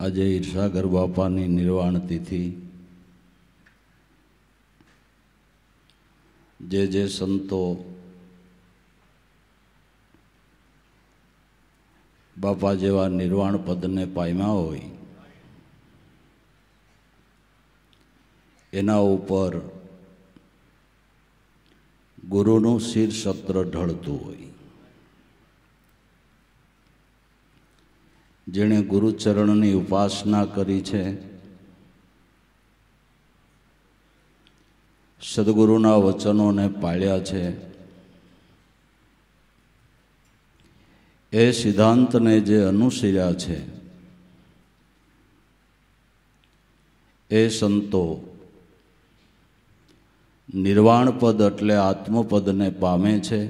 આજે ઈર્ષાગર બાપાની નિર્વાણ તિથિ જે સંતો બાપા જેવા નિર્વાણ પદને પામ્યા હોય એના ઉપર ગુરુનું શિરસત્ર ઢળતું હોય. જેણે ગુરુચરણની ઉપાસના કરી છે, સદગુરુના વચનોને પાળ્યા છે, એ સિદ્ધાંતને જે અનુસર્યા છે, એ સંતો નિર્વાણ પદ એટલે આત્મપદને પામે છે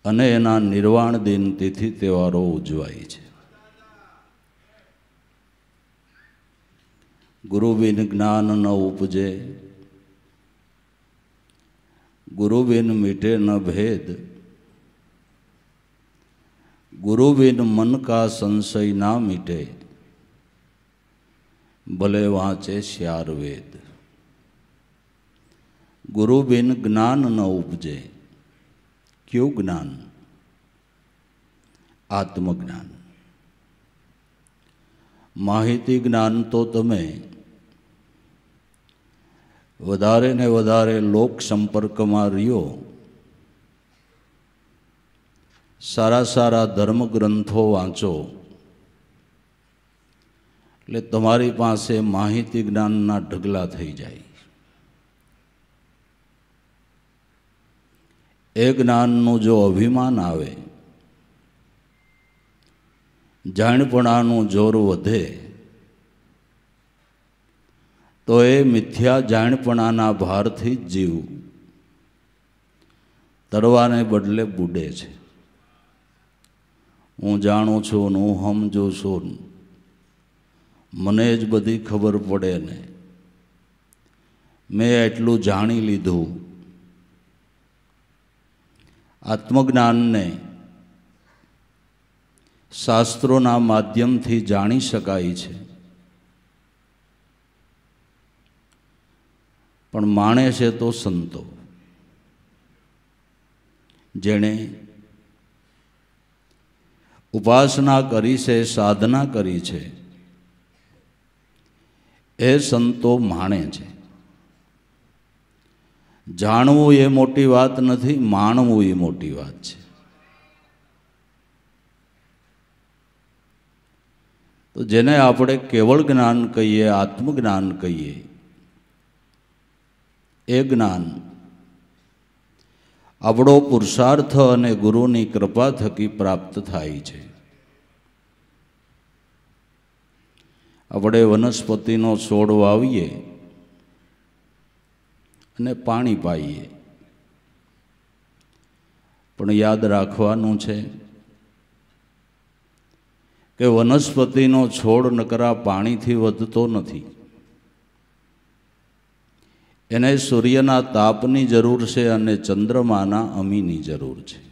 અને એના નિર્વાણ દિન તિથિ તહેવારો ઉજવાય છે. ગુરુ બિન જ્ઞાન ન ઉપજે, ગુરુ બિન મીટે ન ભેદ, गुरु बिन मन का संशय ना मिटे, भले वांचे श्यार वेद. गुरु बिन ज्ञान न उपजे. क्यों ज्ञान? आत्मज्ञान. माहिती ज्ञान तो तमे वधारे ने वधारे लोक संपर्क में रह्यो, सारा सारा धर्म ग्रंथों वाँचो એટલે તમારી પાસે માહિતી જ્ઞાનના ઢગલા થઈ જાય. એ જ્ઞાનનું જો અભિમાન આવે, જાણપણાનું જોર વધે, તો એ મિથ્યા જાણપણાના ભારથી જ જીવ તરવાને બદલે બુડે છે. હું જાણું છું ને હું સમજું છું, મને જ બધી ખબર પડે ને, મેં એટલું જાણી લીધું. આત્મજ્ઞાનને શાસ્ત્રોના માધ્યમથી જાણી શકાય છે, પણ માણે છે તો સંતો, જેણે ઉપાસના કરી છે, સાધના કરી છે, એ સંતો માણે છે. જાણવું એ મોટી વાત નથી, માણવું એ મોટી વાત છે. તો જેને આપણે કેવળ જ્ઞાન કહીએ, આત્મજ્ઞાન કહીએ, એ જ્ઞાન આપણો પુરુષાર્થ અને ગુરુની કૃપા થકી પ્રાપ્ત થાય છે. આપણે વનસ્પતિનો છોડ વાવીએ અને પાણી પાઈએ, પણ યાદ રાખવાનું છે કે વનસ્પતિનો છોડ નકરા પાણીથી વધતો નથી. એને સૂર્યના તાપની જરૂર છે અને ચંદ્રમાના અમીની જરૂર છે.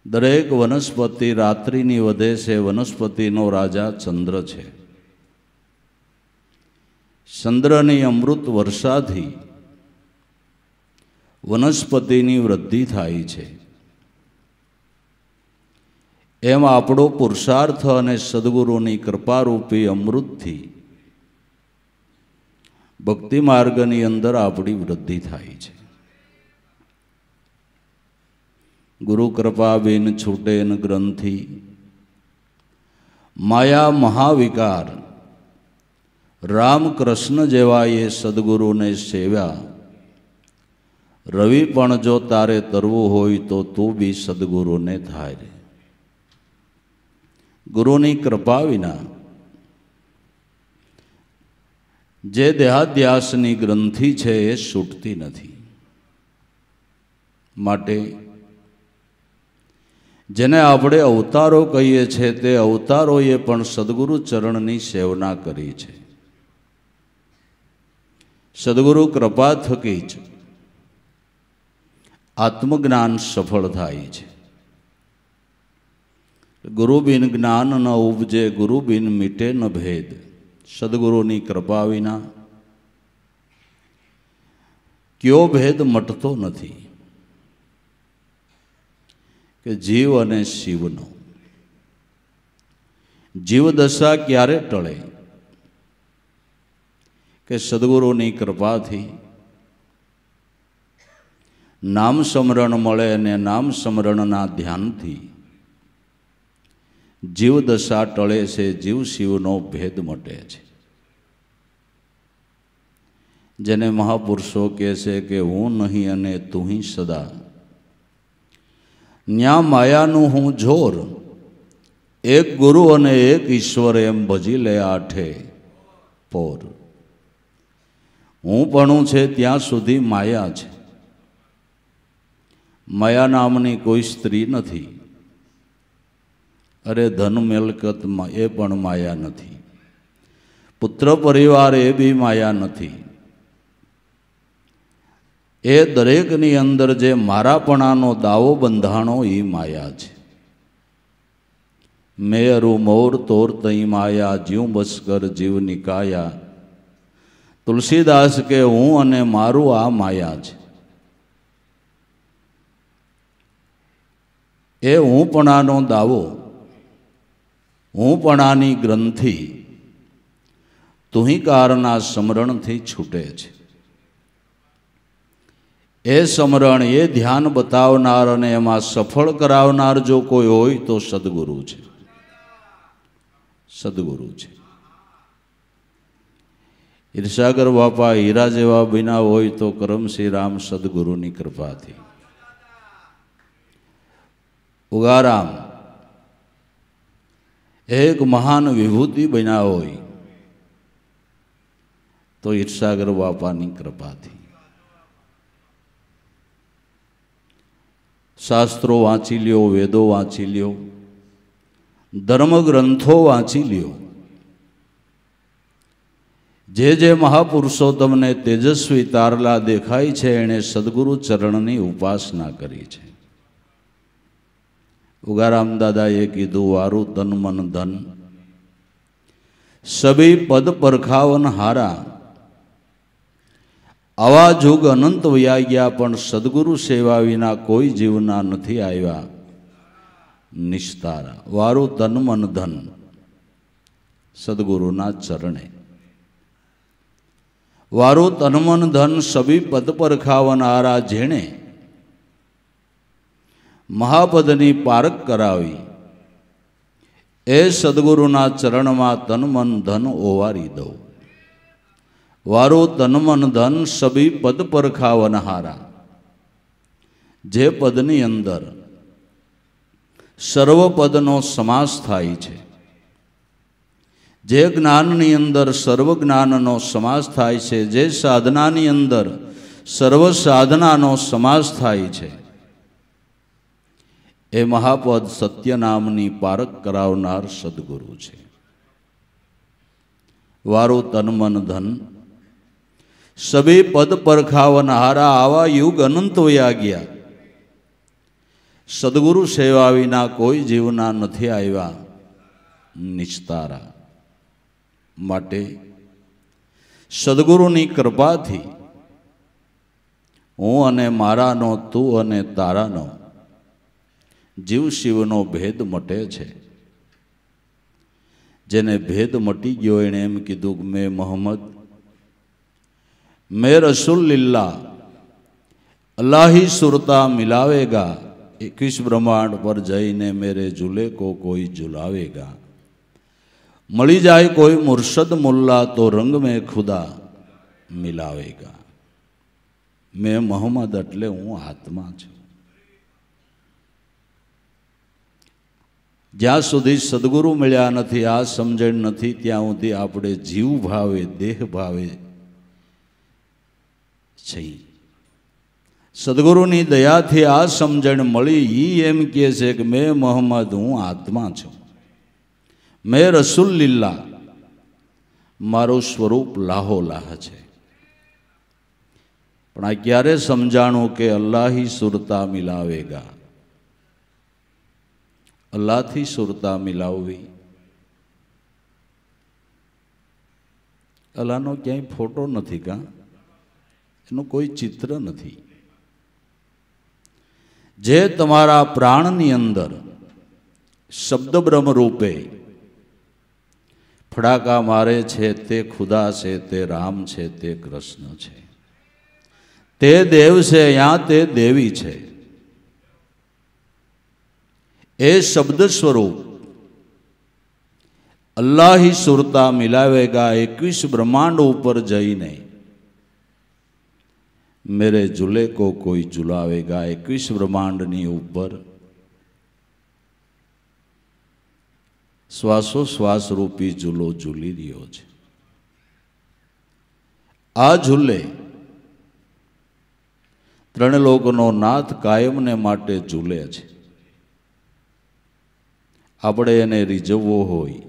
દરેક વનસ્પતિ રાત્રિની વધે છે. વનસ્પતિનો રાજા ચંદ્ર છે. ચંદ્રની અમૃત વર્ષાથી વનસ્પતિની વૃદ્ધિ થાય છે. એમ આપણો પુરુષાર્થ અને સદગુરુની કૃપારૂપી અમૃતથી ભક્તિ માર્ગની અંદર આપણી વૃદ્ધિ થાય છે. ગુરુ કૃપા બિન છૂટે ન ગ્રંથિ, માયા મહાવિકાર. રામ કૃષ્ણ જેવા એ સદગુરુને સેવ્યા. રવિ પણ જો તારે તરવું હોય તો તું બી સદગુરુને થાય. ગુરુની કૃપા વિના જે દેહાધ્યાસની ગ્રંથિ છે એ છૂટતી નથી. માટે જેને આપણે અવતારો કહીએ છીએ, તે અવતારોએ પણ સદગુરુ ચરણની સેવના કરી છે. સદગુરુ કૃપા થકી જ આત્મજ્ઞાન સફળ થાય છે. ગુરુ બિન જ્ઞાન ન ઉપજે, ગુરુ બિન મીટે ન ભેદ. સદગુરુની કૃપા વિના કયો ભેદ મટતો નથી કે જીવ અને શિવનો. જીવદશા ક્યારે ટળે કે સદગુરુની કૃપાથી નામ સ્મરણ મળે અને નામ સ્મરણના ધ્યાનથી જીવદશા ટળે છે, જીવ શિવનો ભેદ મટે છે. જેને મહાપુરુષો કહે છે કે હું નહીં અને તું હિ સદા, ન્યા માયાનું હું જોર, એક ગુરુ અને એક ઈશ્વર એમ ભજી લે આઠે પોર. હું પણ છે ત્યાં સુધી માયા છે. માયા નામની કોઈ સ્ત્રી નથી. અરે ધન મિલકતમાં એ પણ માયા નથી. પુત્ર પરિવાર એ બી માયા નથી. એ દરેકની અંદર જે મારાપણાનો દાવો બંધાણો એ માયા છે. મેરુ મોર તોર તઈ માયા, જીવ બસકર જીવ નિકાયા. તુલસીદાસ કે હું અને મારું આ માયા છે. એ હુંપણાનો દાવો, હુંપણાની ગ્રંથિ તુહિકારના સ્મરણથી છૂટે છે. એ સ્મરણ, એ ધ્યાન બતાવનાર અને એમાં સફળ કરાવનાર જો કોઈ હોય તો સદગુરુ છે. સદગુરુ છે. ઈર્ષાગર બાપા હીરા જેવા બન્યા હોય તો કરમ શ્રી રામ સદગુરુની કૃપાથી. ઉગારામ એક મહાન વિભૂતિ બન્યા હોય તો ઈર્ષાગર બાપાની કૃપાથી. શાસ્ત્રો વાંચી લ્યો, વેદો વાંચી લ્યો, ધર્મગ્રંથો વાંચી લ્યો. જે જે મહાપુરુષો તમને તેજસ્વી તારલા દેખાય છે એણે સદગુરુ ચરણની ઉપાસના કરી છે. ઉગારામ દાદાએ કીધું, વારું તન મન ધન સભી પદ પરખાવન હારા. આવા જુગ અનંત વયા ગયા પણ સદગુરુ સેવા વિના કોઈ જીવના નથી આવ્યા નિસ્તારા. વારું તન મન ધન સદગુરુના ચરણે. વારું તન મન ધન સભી પદ પરખાવનારા, જેણે મહાપદની પારખ કરાવી એ સદગુરુના ચરણમાં તન મન ધન ઓવારી દઉં. વારું તન મન ધન સભી પદ પરખાવનહારા. જે પદની અંદર સર્વ પદનો સમાસ થાય છે, જે જ્ઞાનની અંદર સર્વ જ્ઞાનનો સમાસ થાય છે, જે સાધનાની અંદર સર્વ સાધનાનો સમાસ થાય છે, એ મહાપદ સત્ય નામની પારખ કરાવનાર સદગુરુ છે. વારું તન મન ધન સભી પદ પરખાવનહારા. આવા યુગ અનંત વયા ગયા, સદગુરુ સેવા વિના કોઈ જીવના નથી આવ્યા નિસ્તારા. માટે સદગુરુની કૃપાથી હું અને મારાનો, તું અને તારાનો જીવ શિવનો ભેદ મટે છે. જેને ભેદ મટી ગયો એણે એમ કીધું કે મેં મોહમ્મદ, મેં રસુલ્લિલ્લાહ, અલ્લાહ ही સુરતા મિલાવેગા. 21 બ્રહ્માંડ પર જઈને મેરે ઝૂલે કો કોઈ ઝુલાવેગા. મળી જાય કોઈ મુર્શદ મુલ્લા તો રંગ મેં ખુદા મિલાવેગા. મેં મોહમ્મદ એટલે હું આત્મા છું. જ્યાં સુધી સદગુરુ મળ્યા નથી, આ સમજણ નથી, ત્યાં સુધી આપણે જીવ ભાવે, દેહ ભાવે છે. સદગુરુની દયાથી આ સમજણ મળી. એ એમ કહે છે કે મેં મોહમ્મદ, હું આત્મા છું. મેં રસુલ્લિલ્લાહ, મારું સ્વરૂપ લાહો લાહ છે. પણ આ ક્યારે સમજાણું કે અલ્લાહ ही સુરતા મિલાવેગા. અલ્લાહથી સુરતા મિલાવવી. અલ્લાહનો ક્યાંય ફોટો નથી કાં, એનું કોઈ ચિત્ર નથી. જે તમારા પ્રાણની અંદર શબ્દ બ્રહ્મ રૂપે ફડાકા મારે છે તે ખુદા છે, તે રામ છે, તે કૃષ્ણ છે, તે દેવ છે, યા તે દેવી છે. એ શબ્દ સ્વરૂપ अल्लाह ही सुरता मिलावेगा 21 ब्रह्मांड ऊपर जाइने मेरे झूले को कोई झुलावेगा. 21 ब्रह्मांड नी ऊपर श्वासोश्वास रूपी झूलो झूली रह्यो छे. आ झूले त्रण लोकनो नाथ कायम ने माटे झूले छे. आपणे एने રીઝવવો હોય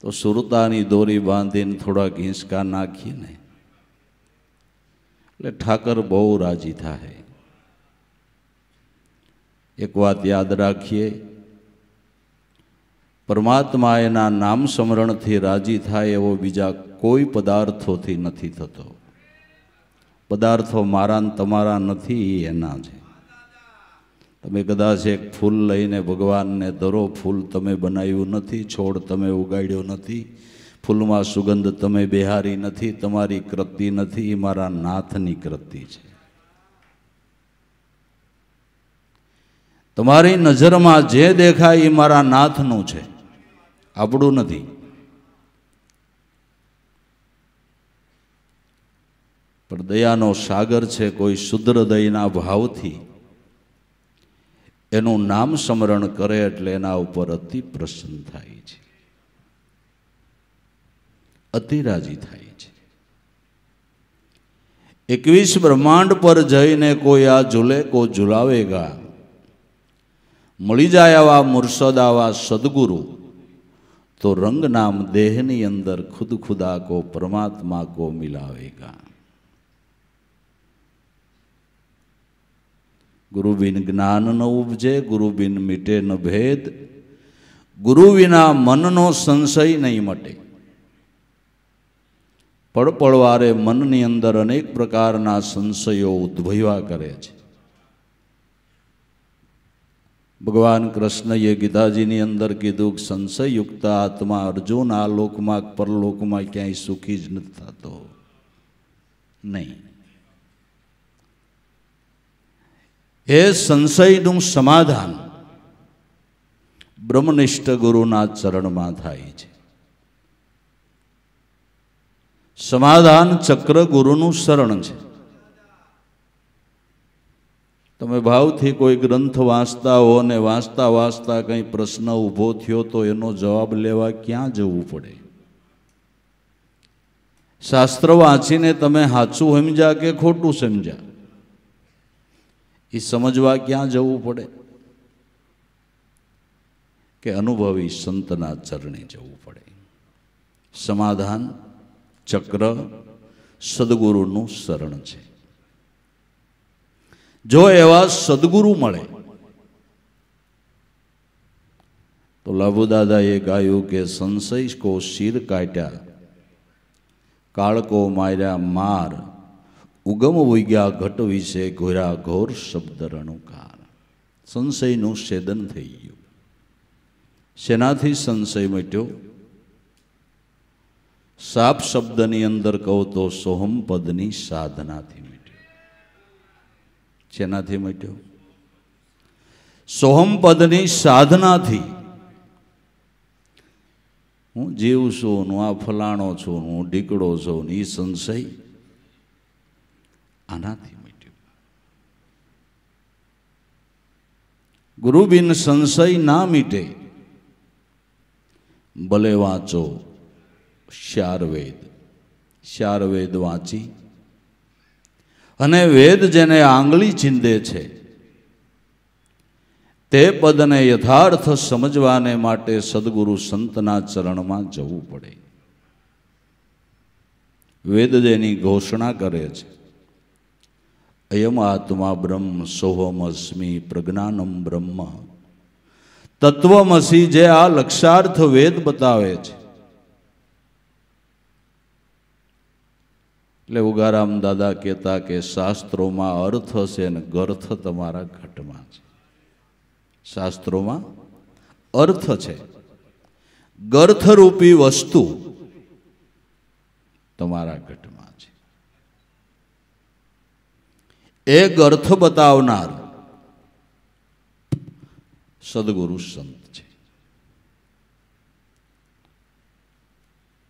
तो सुरतानी दोरी बांधीने थोड़ा हिंचका नाखीए ने એટલે ઠાકર બહુ રાજી થાય. એક વાત યાદ રાખીએ, પરમાત્મા એના નામ સ્મરણથી રાજી થાય એવો બીજા કોઈ પદાર્થોથી નથી થતો. પદાર્થો મારા ને તમારા નથી, એના છે. તમે કદાચ એક ફૂલ લઈને ભગવાનને ધરો, ફૂલ તમે બનાવ્યું નથી, છોડ તમે ઉગાડ્યો નથી, ફૂલમાં સુગંધ તમે બેહારી નથી, તમારી કૃતિ નથી, એ મારા નાથની કૃતિ છે. તમારી નજરમાં જે દેખાય એ મારા નાથનું છે, આપણું નથી. પણ દયાનો સાગર છે, કોઈ શુદ્ધ હૃદયના ભાવથી એનું નામ સ્મરણ કરે એટલે એના ઉપર અતિ પ્રસન્ન થાય છે, અતિ રાજી થાય છે. 21 ब्रह्मांड पर जईने कोई आ झूले को झुलावेगा. मળી જાય આવા મુર્શદ, આવા સદગુરુ तो रंग नाम देहनी अंदर खुद खुदा को परमात्मा को मिलावेगा. गुरु बिन ज्ञान न उपजे, गुरु बिन मिटे न भेद, गुरु विना मन नो संशय नहीं मटे. पड़पड़वारे मन नी अंदर अनेक प्रकारना संशयो उद्भव्या करे छे. भगवान कृष्ण ये गीताजी नी अंदर कीधुं संशय युक्त आत्मा अर्जुन आ लोक में परलोक में क्यांय सुखी ज नथी थतो नहीं. ए संशयनु समाधान ब्रह्मनिष्ठ गुरुना चरण में थाय छे. समाधान चक्र गुरुनु शरण छे. तमे भावथी कोई ग्रंथ वाँचता हो ने वाँचता वाँचता कई प्रश्न ऊभो थयो तो एनो जवाब लेवा क्यां जवुं पड़े? शास्त्र वाँचीने तमे हाचुं समझ्या के खोटुं समझ्या ए समझवा क्यां जवुं पड़े? के अनुभवी संतना चरणे जवुं पड़े. समाधान चक्र सद्गुरुनुं शरण छे. जो एवा सद्गुरु मळे तो लाभू दादाए गायु के संशय को शिर काट्या, काळ को मार्या मार, उगम उग्या घट विषे घोरा घोर शब्द रणुकार. संशयनु छेदन थई गयुं. शेनाथी संशय मट्यो? साप शब्दनी अंदर कहो तो सोहम पदनी साधनाथी मट्यो. शेनाथी मट्यो? सोहम पदनी साधनाथी. हूँ जीव छूं, आ फलाणो छूं, हूँ ढीकड़ो छूं, ई संशय आनाथी मट्यो. गुरु बिन संशय ना मीटे. भले वाँचो चार वेद वाँची अने वेद जेने आंगली चींदे छे ते पदने यथार्थ समझवाने माटे सद्गुरु संतना चरण में जवुं पड़े. वेद जेनी घोषणा करे छे, अयम आत्मा ब्रह्म सोहम अस्मि प्रज्ञानम ब्रह्म તત્વમસી જે આ લક્ષાર્થ વેદ બતાવે છે. એટલે ઉગારામ દાદા કહેતા કે શાસ્ત્રોમાં અર્થ છે ને ગર્થ તમારા ઘટમાં છે. શાસ્ત્રોમાં અર્થ છે, ગર્થરૂપી વસ્તુ તમારા ઘટમાં છે. એ ગર્થ બતાવનાર સદગુરુ સંત છે.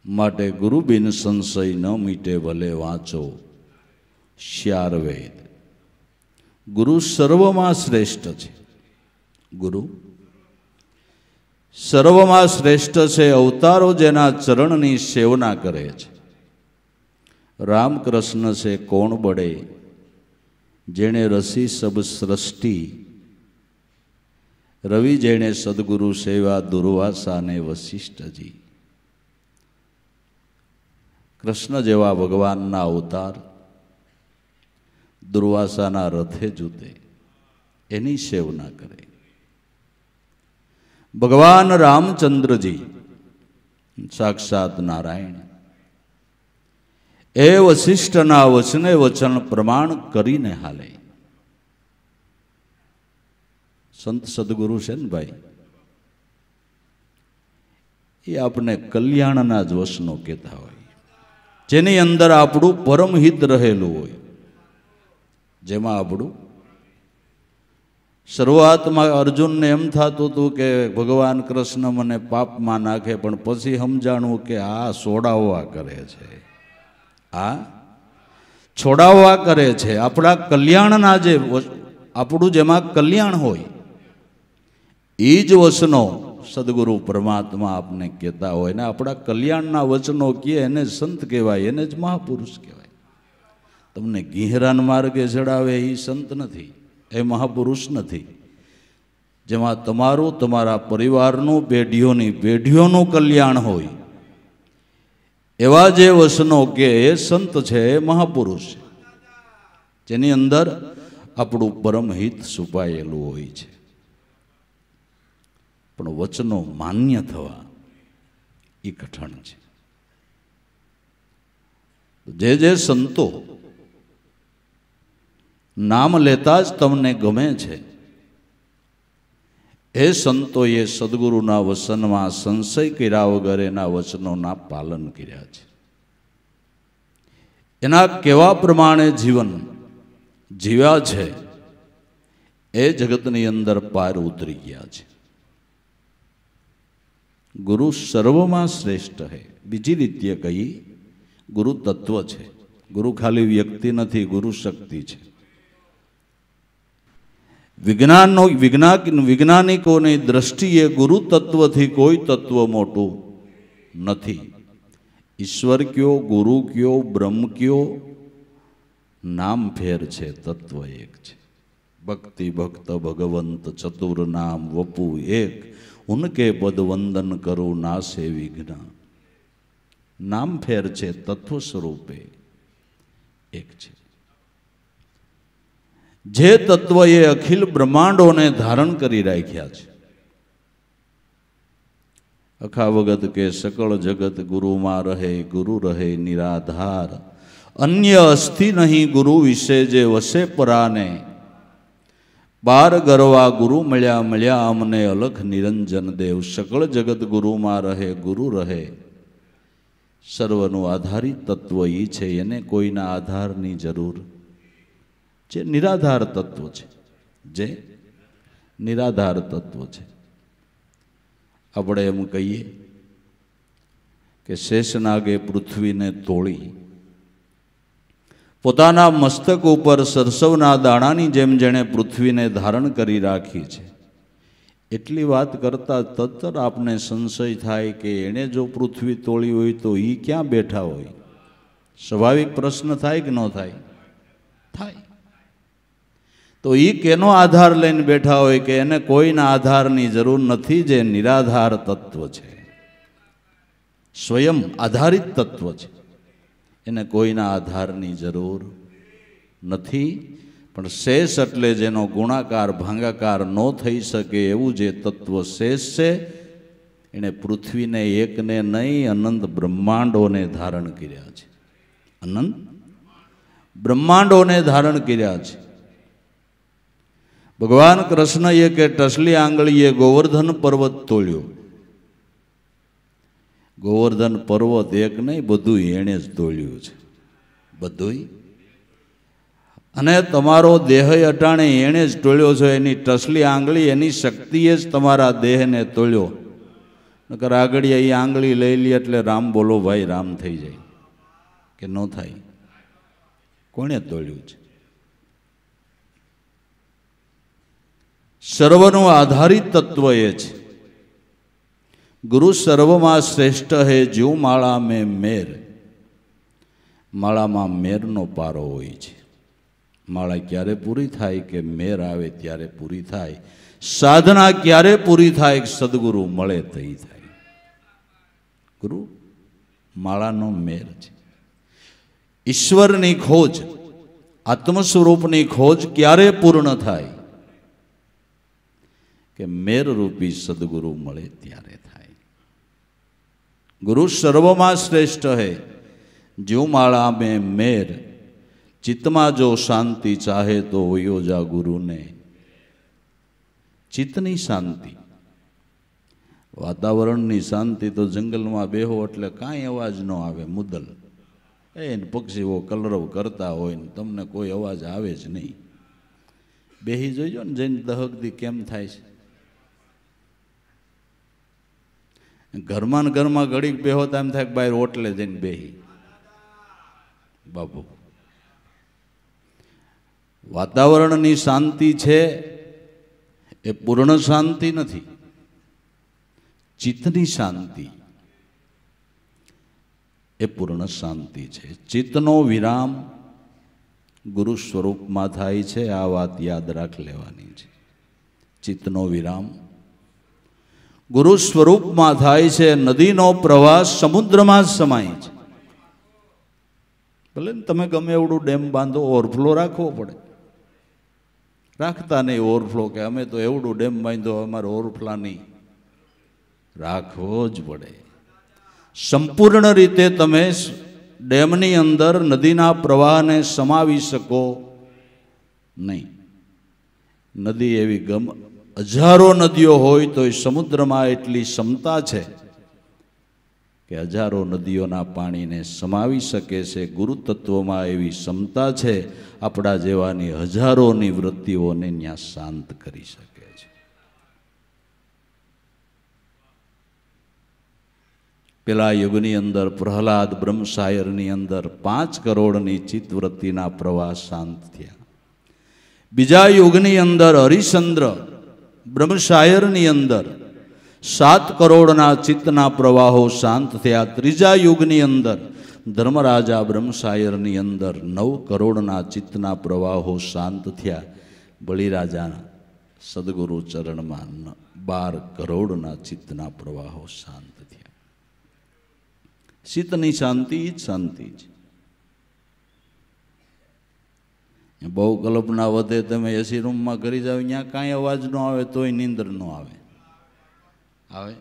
માટે ગુરુ બિન સંશય ન મીટે ભલે વાંચો શ્યાર વેદ. ગુરુ સર્વમાં શ્રેષ્ઠ છે. ગુરુ સર્વમાં શ્રેષ્ઠ છે. અવતારો જેના ચરણની સેવના કરે છે. રામકૃષ્ણ છે કોણ બળે જેણે રસી સબ સૃષ્ટિ. રવિ જેણે સદગુરુ સેવા દુર્વાસાને વશિષ્ઠજી. કૃષ્ણ જેવા ભગવાનના અવતાર દુર્વાસાના રથે જૂતે એની સેવના કરે. ભગવાન રામચંદ્રજી સાક્ષાત નારાયણ એ વશિષ્ઠના વચને વચન પ્રમાણ કરીને હાલે. સંત સદગુરુ છે ને ભાઈ, એ આપણે કલ્યાણના જ વચનો કહેતા હોય, જેની અંદર આપણું પરમહિત રહેલું હોય. જેમાં આપણું શરૂઆતમાં અર્જુનને એમ થતું હતું કે ભગવાન કૃષ્ણ મને પાપમાં નાખે, પણ પછી સમજાણું કે આ છોડાવવા કરે છે, આ છોડાવવા કરે છે. આપણા કલ્યાણના જે આપણું જેમાં કલ્યાણ હોય એ જ વચનો સદગુરુ પરમાત્મા આપને કહેતા હોય ને. આપણા કલ્યાણના વચનો કહે એને સંત કહેવાય, એને જ મહાપુરુષ કહેવાય. તમને ગિહરાન માર્ગે ચડાવે એ સંત નથી, એ મહાપુરુષ નથી. જેમાં તમારું તમારા પરિવારનું પેઢીઓની પેઢીઓનું કલ્યાણ હોય એવા જે વચનો કે એ સંત છે, એ મહાપુરુષ છે, જેની અંદર આપણું પરમહિત છુપાયેલું હોય છે. પણ વચનો માન્ય થવા એ કઠણ છે. જે જે સંતો નામ લેતા જ તમને ગમે છે એ સંતોએ સદગુરુના વચનમાં સંશય કર્યા વગર એના વચનોના પાલન કર્યા છે. એના કેવા પ્રમાણે જીવન જીવ્યા છે એ જગતની અંદર પાર ઉતરી ગયા છે. ગુરુ સર્વમાં શ્રેષ્ઠ છે. બીજી રીતે કહી, ગુરુ તત્વ છે. ગુરુ ખાલી વ્યક્તિ નથી, ગુરુ શક્તિ છે. વૈજ્ઞાનિકોની દ્રષ્ટિએ ગુરુ તત્વથી કોઈ તત્વ મોટું નથી. ઈશ્વર કયો, ગુરુ કયો, બ્રહ્મ કયો, નામ ફેર છે, તત્વ એક છે. ભક્તિ ભક્ત ભગવંત ચતુર નામ વપુ એક, ઉનકે પદ વંદન કરું ના સે વિઘ્ન. નામ ફેર છે, તત્વ સ્વરૂપે એક છે. જે તત્વ એ અખિલ બ્રહ્માંડોને ધારણ કરી રાખ્યા છે. અખા વગત કે સકળ જગત ગુરુમાં રહે, ગુરુ રહે નિરાધાર. અન્ય અસ્થિ નહીં ગુરુ વિશે જે વસે પરાને. બાર ગરવા ગુરુ મળ્યા મળ્યા અમને અલખ નિરંજન દેવ. સકળ જગત ગુરુમાં રહે, ગુરુ રહે. સર્વનું આધારિત તત્વ એ છે, એને કોઈના આધારની જરૂર. જે નિરાધાર તત્વ છે, જે નિરાધાર તત્વ છે. આપણે એમ કહીએ કે શેષનાગે પૃથ્વીને તોળી પોતાના મસ્તક ઉપર સરસવના દાણાની જેમ જેણે પૃથ્વીને ધારણ કરી રાખી છે. એટલી વાત કરતા તત્ત આપને સંશય થાય કે એણે જો પૃથ્વી તોળી હોય તો એ ક્યાં બેઠા હોય? સ્વાભાવિક પ્રશ્ન થાય કે ન થાય? થાય. તો એ કેનો આધાર લઈને બેઠા હોય કે એને કોઈના આધારની જરૂર નથી, જે નિરાધાર તત્વ છે, સ્વયં આધારિત તત્વ છે, એને કોઈના આધારની જરૂર નથી. પણ શેષ એટલે જેનો ગુણાકાર ભાંગાકાર ન થઈ શકે એવું જે તત્વ શેષ છે એણે પૃથ્વીને એકને નહીં અનંત બ્રહ્માંડોને ધારણ કર્યા છે. અનંત બ્રહ્માંડોને ધારણ કર્યા છે. ભગવાન કૃષ્ણએ કે ટસલી આંગળીએ ગોવર્ધન પર્વત તોડ્યો. ગોવર્ધન પર્વત એક નહીં, બધું એણે જ તોડ્યું છે, બધું. અને તમારો દેહ અટાણે એણે જ તોડ્યો છે. એની ટસલી આંગળી, એની શક્તિએ જ તમારા દેહને તોડ્યો. નકર આગળ એ આંગળી લઈ લે એટલે રામ બોલો ભાઈ રામ થઈ જાય કે ન થાય? કોણે તોડ્યું છે? સર્વનું આધારિત તત્વ એ છે. ગુરુ સર્વમાં શ્રેષ્ઠ હે જ્યું માળા મેં મેર. માળામાં મેરનો પારો હોય છે. માળા ક્યારે પૂરી થાય કે મેર આવે ત્યારે પૂરી થાય. સાધના ક્યારે પૂરી થાય કે સદગુરુ મળે તઈ થાય. ગુરુ માળાનો મેર છે. ઈશ્વરની ખોજ, આત્મ સ્વરૂપની ખોજ ક્યારે પૂર્ણ થાય કે મેર રૂપી સદગુરુ મળે ત્યારે થાય. ગુરુ સર્વમાં શ્રેષ્ઠ હે જ્યું માળા મેં મેર. ચિત્તમાં જો શાંતિ ચાહે તો હોયો જા ગુરુને. ચિત્તની શાંતિ, વાતાવરણની શાંતિ તો જંગલમાં બેહો એટલે કાંઈ અવાજ ન આવે. મુદલ પક્ષીઓ કલરવ કરતા હોય ને તમને કોઈ અવાજ આવે જ નહીં. બેહી જોઈજો ને જઈને દહકદી કેમ થાય છે. ઘરમાં ને ઘરમાં ઘડીક બેહો તો એમ થાય બહાર ઓટલે જઈને બેહી. બાપુ વાતાવરણની શાંતિ છે એ પૂર્ણ શાંતિ નથી. ચિત્તની શાંતિ એ પૂર્ણ શાંતિ છે. ચિત્તનો વિરામ ગુરુ સ્વરૂપમાં થાય છે. આ વાત યાદ રાખ લેવાની છે. ચિત્તનો વિરામ ગુરુ સ્વરૂપમાં થાય છે. નદીનો પ્રવાહ સમુદ્રમાં જ સમાય છે. ભલે ને તમે ગમે એવડું ડેમ બાંધો, ઓવરફ્લો રાખવો પડે. રાખતા નહીં ઓવરફ્લો, કે અમે તો એવડું ડેમ બાંધો અમારે ઓવરફ્લો નહીં. રાખવો જ પડે. સંપૂર્ણ રીતે તમે ડેમની અંદર નદીના પ્રવાહને સમાવી શકો નહીં. નદી એવી હજારો નદીઓ હોય તો સમુદ્રમાં એટલી ક્ષમતા છે કે હજારો નદીઓના પાણીને સમાવી શકે છે. ગુરુ તત્વમાં એવી ક્ષમતા છે, આપણા જેવાની હજારોની વૃત્તિઓને ત્યાં શાંત કરી શકે છે. પેલા યુગની અંદર પ્રહલાદ બ્રહ્મશાયરની અંદર 5 કરોડની ચિત્તવૃત્તિના પ્રવાહ શાંત થયા. બીજા યુગની અંદર હરિશ્ચંદ્ર બ્રહ્મશાયરની અંદર 7 કરોડના ચિત્તના પ્રવાહો શાંત થયા. ત્રીજા યુગની અંદર ધર્મરાજા બ્રહ્મશાયરની અંદર 9 કરોડના ચિત્તના પ્રવાહો શાંત થયા. બલિરાજાના સદગુરુ ચરણમાં 12 કરોડના ચિત્તના પ્રવાહો શાંત થયા. ચિત્તની શાંતિ જ શાંતિ છે. બહુ કલ્પના વધે, તમે એસી રૂમમાં કરી જાવ, ત્યાં કાંઈ અવાજ ન આવે તોય નીંદર ન આવે. આવે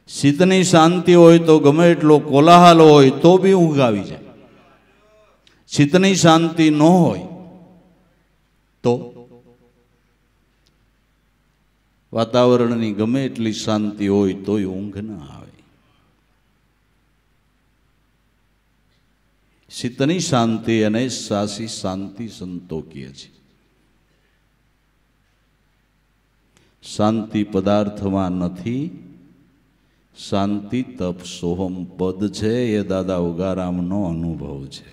ચિત્તની શાંતિ હોય તો ગમે એટલો કોલાહલ હોય તો બી ઊંઘ આવી જાય. ચિત્તની શાંતિ ન હોય તો વાતાવરણની ગમે એટલી શાંતિ હોય તોય ઊંઘ ના આવે. ચિત્તની શાંતિ અને સાચી શાંતિ સંતો કહે છે. શાંતિ પદાર્થમાં નથી, શાંતિ તપ સોહમ પદ છે. એ દાદા ઉગારામનો અનુભવ છે.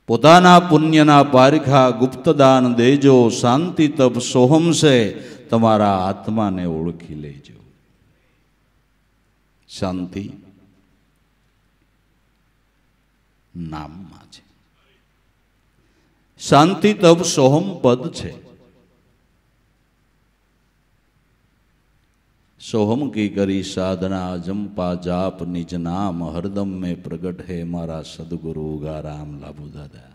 પોતાના પુણ્યના પારખા ગુપ્તદાન દેજો. શાંતિ તપ સોહમ છે, તમારા આત્માને ઓળખી લેજો. શાંતિ નામમાં છે. શાંતિ તપ સોહમ પદ છે. सोहम की करी साधना जंपा जाप निज नाम हरदम में प्रगट है मारा सदगुरु गाराम लाभू दादा।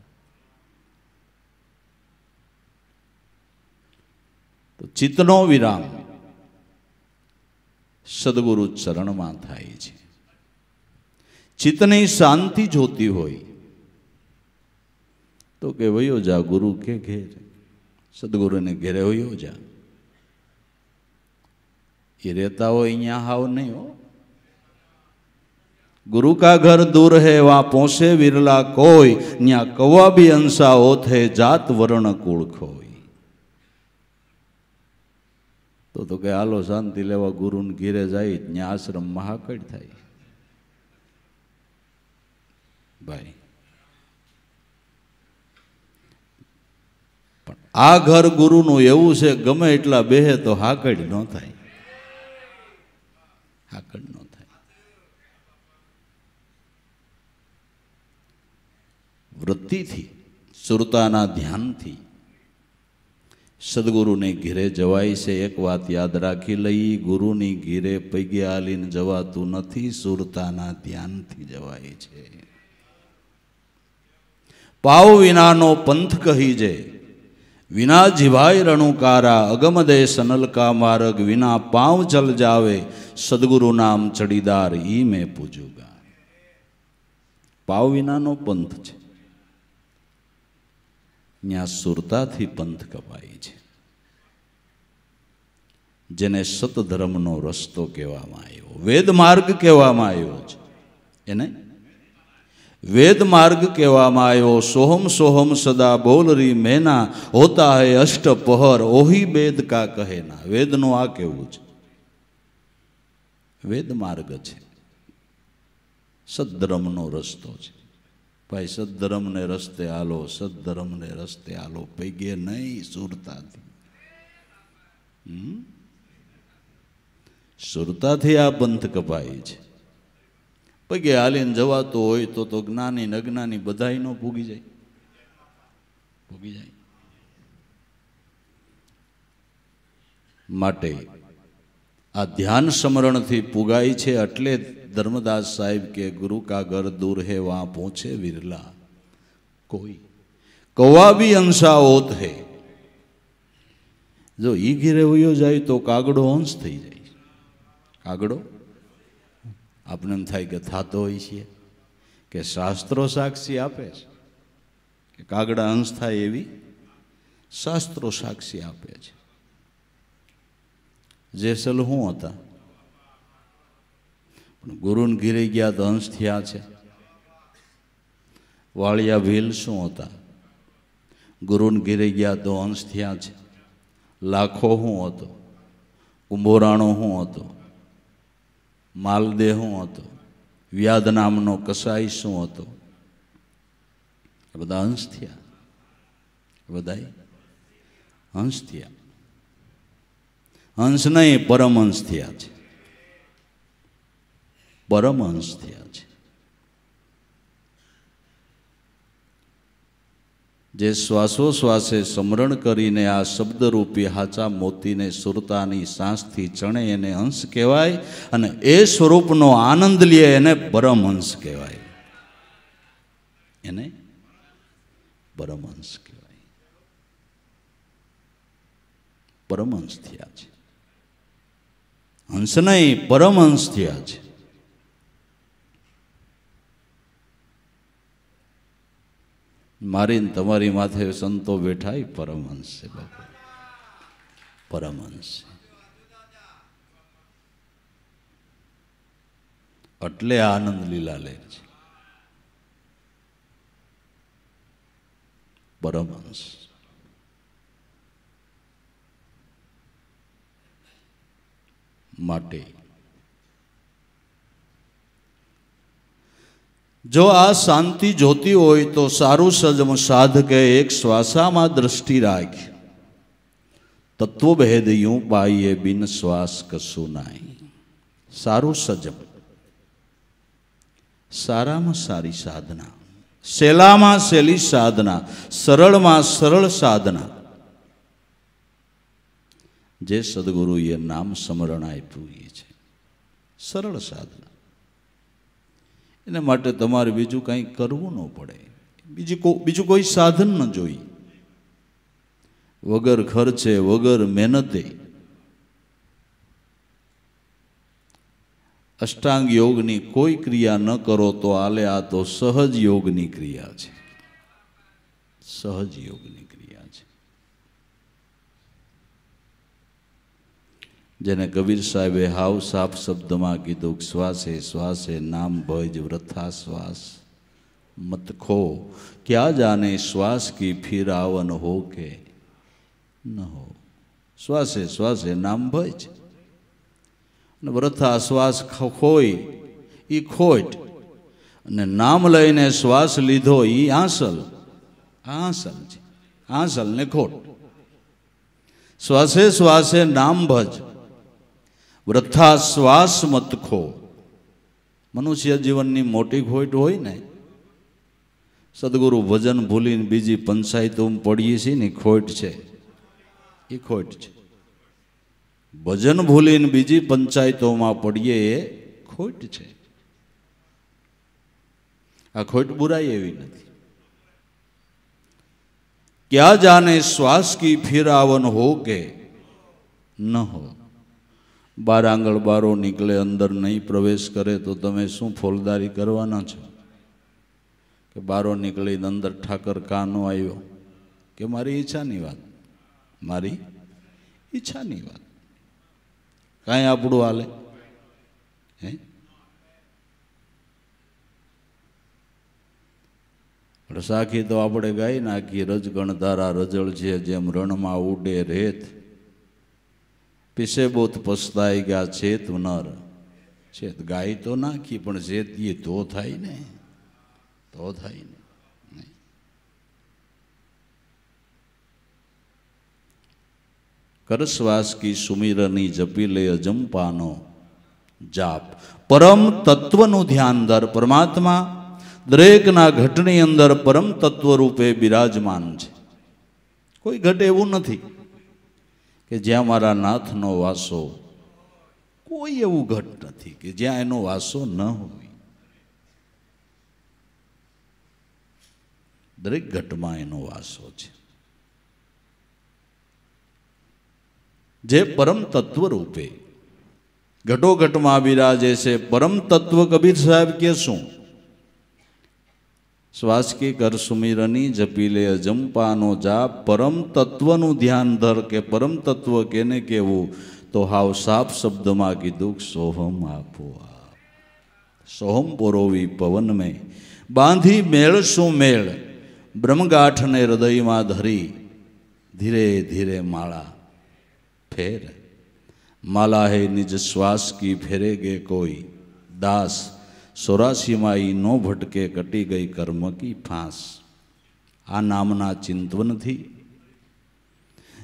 तो चित्तनो विराम सदगुरु चरण में थाय छे। चित्तनी शांति जोती होय तो के वयो जा गुरु के घेर, सदगुरु ने घेरे वयो जा। ये रहता हो यहाँ हाव नहीं हो। गुरु का घर दूर है वहां पहुंचे विरला कोई, न्या कौवा भी अंसा होत है जात वर्ण कुल खोई। तो के हालो शांति लेवा गुरु ने घीरे जाई, न्या आश्रम महाकड़ थाय भाई। पण आ घर गुरु नु एवं से गमे एटला बेहे तो हाकड़ न थाय, हाकड़ न थाय। वृत्ति थी सुरताना ध्यान थी सदगुरु ने घीरे जवाई से एक बात याद राखी लई, गुरु नी घीरे पगे आलीने जवातु नथी, सुरताना ध्यान थी जवाय छे। पाव विनानो पंथ कहीजे विना जीवाय रणुकारा, अगम दे सनल का मार्ग विना पांव चल जावे, सदगुरु नाम चढ़ीदार ई मैं पूजूगा। पाव विनानो पंथ छे, न्या सुरता थी पंथ कपाई छे। जेने सत धर्मनो रस्तो कहेवामां आव्यो, वेद मार्ग कहेवामां आव्यो छे। एने वेद मार्ग कहेवामां आव्यो। सोहम सोहम सदा बोल री मैना, होता है अष्ट पहर ओही वेद का कहे ना। वेद नो आ केवुं छे, वेद मार्ग छे, सद्धर्मनो रस्तो छे। भाई सद्धर्म ने रस्ते आलो, सद्धर्म ने रस्ते आलो, पगे नहीं सुरता थी। सुरता थी आ पंथ कपाई छे। पगे हालीने जवातो होय तो ज्ञानी न अज्ञानी बधाई नो पूगी जाय, पूगी जाय। माटे आ ध्यान स्मरण थी पुगाई छे। अटले धर्मदास साहिब के गुरु का घर दूर है वहां पहुंचे विरला कोई, कौवा भी अंसा होत है। जो ई घीरे हुयो जाए तो कागड़ो अंश थी जाए। कागड़ो आपने एम थाय के थातो होय छे के शास्त्रो साक्षी आपे के कागड़ा अंश थाय एवी शास्त्रो साक्षी आपे छे। जेसल हूँ हता गुरु ने घीरे गया तो अंश थया छे। वालिया भील शू होता गुरु ने घीरे गया तो अंश थया छे। लाखो हूँ हतो, कुंभोराणो हूँ हतो, मालदे हूँ हतो, व्याध नामनो कसाई शू हतो, बधा अंश थया, बधाई अंश थया। अंश नहीं परम अंश थया छे, परम अंश थया छे। जे श्वासोश्वासे स्मरण करीने आ शब्दरूपी हाचा मोतीने सुरतानी सांसथी चणे एने अंश कहेवाय अने ए स्वरूपनो आनंद ले एने परम अंश कहेवाय। एने परम अंश कहेवाय। परम अंश थया छे, अंश नहीं परम अंश थया छे। मारी तमारी माथे संतो बैठा ही परमहंस से बाबा, परमहंस अटले आनंद लीला ले परमहंस। माटे जो आ शांति जोती होय तो सारू सजम साधके एक श्वासा में दृष्टि राख, तत्व भेद यूं पाइए बिन श्वास कसु नाई। सारू सजम सारा में सारी साधना, सेला में सेली साधना, सरल में सरल साधना। જે સદગુરુએ નામ સ્મરણ આપ્યું એ છે સરળ સાધના. એના માટે તમારે બીજું કંઈ કરવું ન પડે, બીજું કોઈ સાધન ન જોઈએ. વગર ખર્ચે વગર મહેનતે અષ્ટાંગ યોગની કોઈ ક્રિયા ન કરો તો આલે. આ તો સહજ યોગની ક્રિયા છે, સહજ યોગની ક્રિયા છે. જેને કબીર સાહેબે હાવ સાફ શબ્દમાં કીધું, શ્વાસે શ્વાસે નામ ભજ વૃથા શ્વાસ મત ખો, ક્યાં જાને શ્વાસ કી ફિર આવન હો કે ન હો. શ્વાસે શ્વાસે નામ ભજ, અને વૃથા શ્વાસ ખોઈ એ ખોટ, અને નામ લઈને શ્વાસ લીધો એ આંસલ. આંસલ છે, આંસલ ને ખોટ. શ્વાસે શ્વાસે નામ ભજ વૃથા શ્વાસ મત ખો. મનુષ્ય જીવનની મોટી ખોટ હોય ને, સદગુરુ ભજન ભૂલીને બીજી પંચાયતોમાં પડીએ છીએ ને, ખોટ છે, એ ખોટ છે. ભજન ભૂલીને બીજી પંચાયતોમાં પડીએ એ ખોટ છે. આ ખોટ બુરાઈ એવી નથી. ક્યાં જાને શ્વાસ કી ફિર આવન હો કે ન હો. બાર આંગળ બારો નીકળે અંદર નહીં પ્રવેશ કરે તો તમે શું ફોલદારી કરવાના છો? કે બારો નીકળીને અંદર ઠાકર કાનો આવ્યો, કે મારી ઈચ્છાની વાત, મારી ઈચ્છાની વાત. કાંઈ આપણું હાલે હે? સાખી તો આપણે ગાઈ નાખીએ, રજગણ ધારા રજળ છે જેમ રણમાં ઉડે રેત, પીસે બોત પસ્તાઈ ગયા ચેત નર. ચેત ગાય તો નાખી પણ ચેતીએ તો થાય ને, તો થાય ને. કરશ્વાસ કી સુમિરની જપી લે અજંપાનો જાપ. પરમ તત્વનું ધ્યાન ધર. પરમાત્મા દરેકના ઘટની અંદર પરમ તત્વ રૂપે બિરાજમાન છે. કોઈ ઘટ એવું નથી કે જ્યાં મારા નાથનો વાસો, કોઈ એવું ઘટ નથી કે જ્યાં એનો વાસો ન હોય. દરેક ઘટમાં એનો વાસો છે, જે પરમ તત્વ રૂપે ઘટોઘટમાં બિરાજે છે. પરમ તત્વ કબીર સાહેબ કે શું? શ્વાસ કી કર સુમિરની જપી લે અજંપાનો જાપ. પરમ તત્વનું ધ્યાન ધર. કે પરમ તત્વ કેને કેવું? તો હાવ સાફ શબ્દમાં કીધું, સોહમ આપો આપ. સોહમ પોરોવી પવન મેં બાંધી મેળ શું મેળ, બ્રહ્મગાંઠને હૃદયમાં ધરી ધીરે ધીરે માળા ફેર. માલા હે નિજ શ્વાસ કી ફેરેગે કોઈ દાસ, 84 નો ભટકે કટી ગઈ કર્મ કી ફાંસ. આ નામના ચિંતવનથી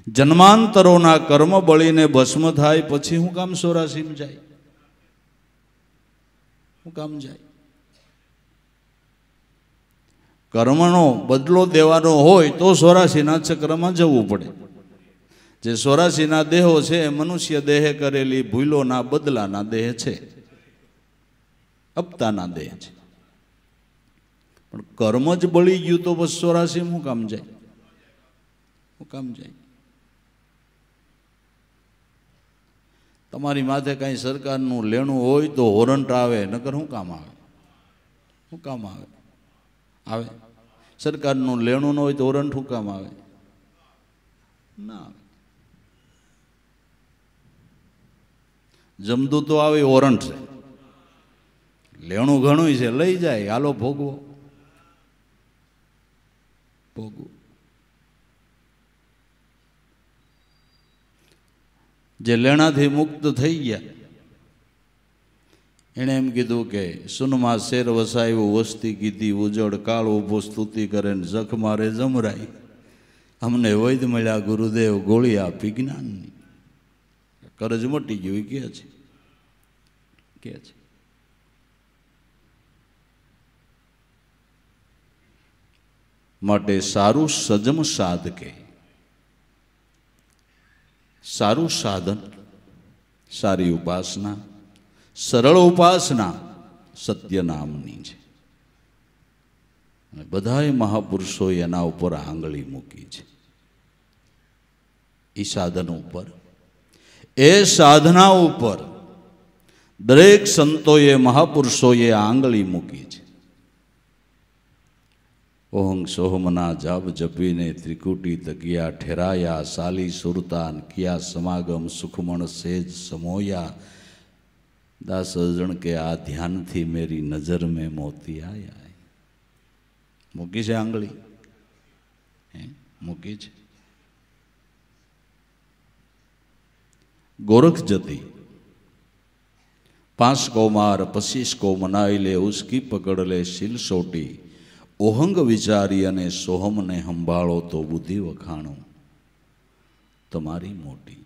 જન્માંતરોના કર્મ બળીને ભસ્મ થાય. પછી હું કામ 84 જાય? હું કામ જાય? કર્મનો બદલો દેવાનો હોય તો 84ના ચક્રમાં જવું પડે. જે 84ના દેહો છે એ મનુષ્ય દેહે કરેલી ભૂલોના બદલાના દેહ છે, અપતાના દેહ છે. પણ કર્મ જ બળી ગયું તો બસ 84 હું કામ જાય? હું કામ જાય? તમારી માથે કાંઈ સરકારનું લેણું હોય તો વોરંટ આવે, નકર શું કામ આવે? શું કામ આવે? આવે? સરકારનું લેણું ન હોય તો વોરંટ શું કામ આવે? ના આવે. જમદૂતો આવે વોરંટ છે, લેણું ઘણું છે, લઈ જાય, હાલો ભોગવો. ભોગવો. જે લેણાથી મુક્ત થઈ ગયા એણે એમ કીધું કે સુનમાં શેર વસાયું, વસ્તી કીધી ઉજળ, કાળ ઊભો સ્તુતિ કરે ને જખ મારે જમરાય. અમને વૈદ મળ્યા ગુરુદેવ, ગોળી આપી જ્ઞાનની. કરજ મટી ગયું એ કે છે, કે છે. માટે સારું સજમ સાધકે સારું સાધન, સારી ઉપાસના, સરળ ઉપાસના સત્ય નામની છે. અને બધાએ મહાપુરુષોએ એના ઉપર આંગળી મૂકી છે. એ સાધન ઉપર, એ સાધના ઉપર દરેક સંતોએ મહાપુરુષોએ આંગળી મૂકી છે. ઓહં સોહમના જાપ જપીને ત્રિકુટી તકિયા ઠેરાયા, સાલી સુરતાન કિયા સમાગમ સુખમણ સેજ સમોયા. દાસ સજણ કે આ ધ્યાનથી મેરી નજર મેં મોતી આયા. મૂકી છે આંગળી, મૂકી છે. गोरख जती 5 कौमार 25 को मनाई ले, उसकी पकड़ ले शील सोटी. ओहंग विचारी अने सोहम ने संभाळो तो बुद्धि वखाणो तमारी मोटी.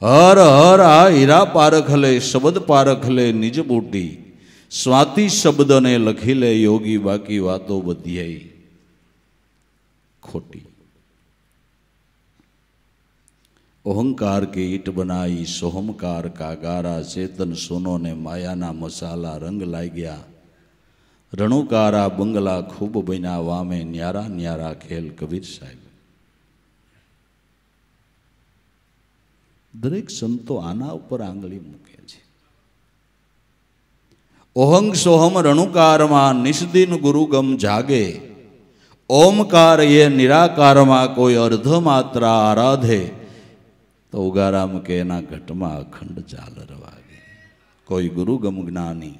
हर हर आ हीरा पारख ले, शब्द पारख ले निज बूटी. स्वाति शब्द ने लखी ले योगी, बाकी वातो बधी खोटी. ओहंकार के ईट बनाई सोहमकार का गारा, चेतन सोनो ने माया ना मसाला रंग लाई गया. रणुकारा बंगला खूब बना, वामे न्यारा न्यारा खेल कबीर साहेब. दरेक संतो आना ऊपर आंगળી મૂકે છે. ओहंग सोहम रणुकार में निष्दिन गुरुगम जागे. ओमकार ये निराकार में कोई अर्ध मात्रा आराधे, तो उगाराम के ना घट में अखंड झालर वागे. कोई गुरुगम ज्ञानी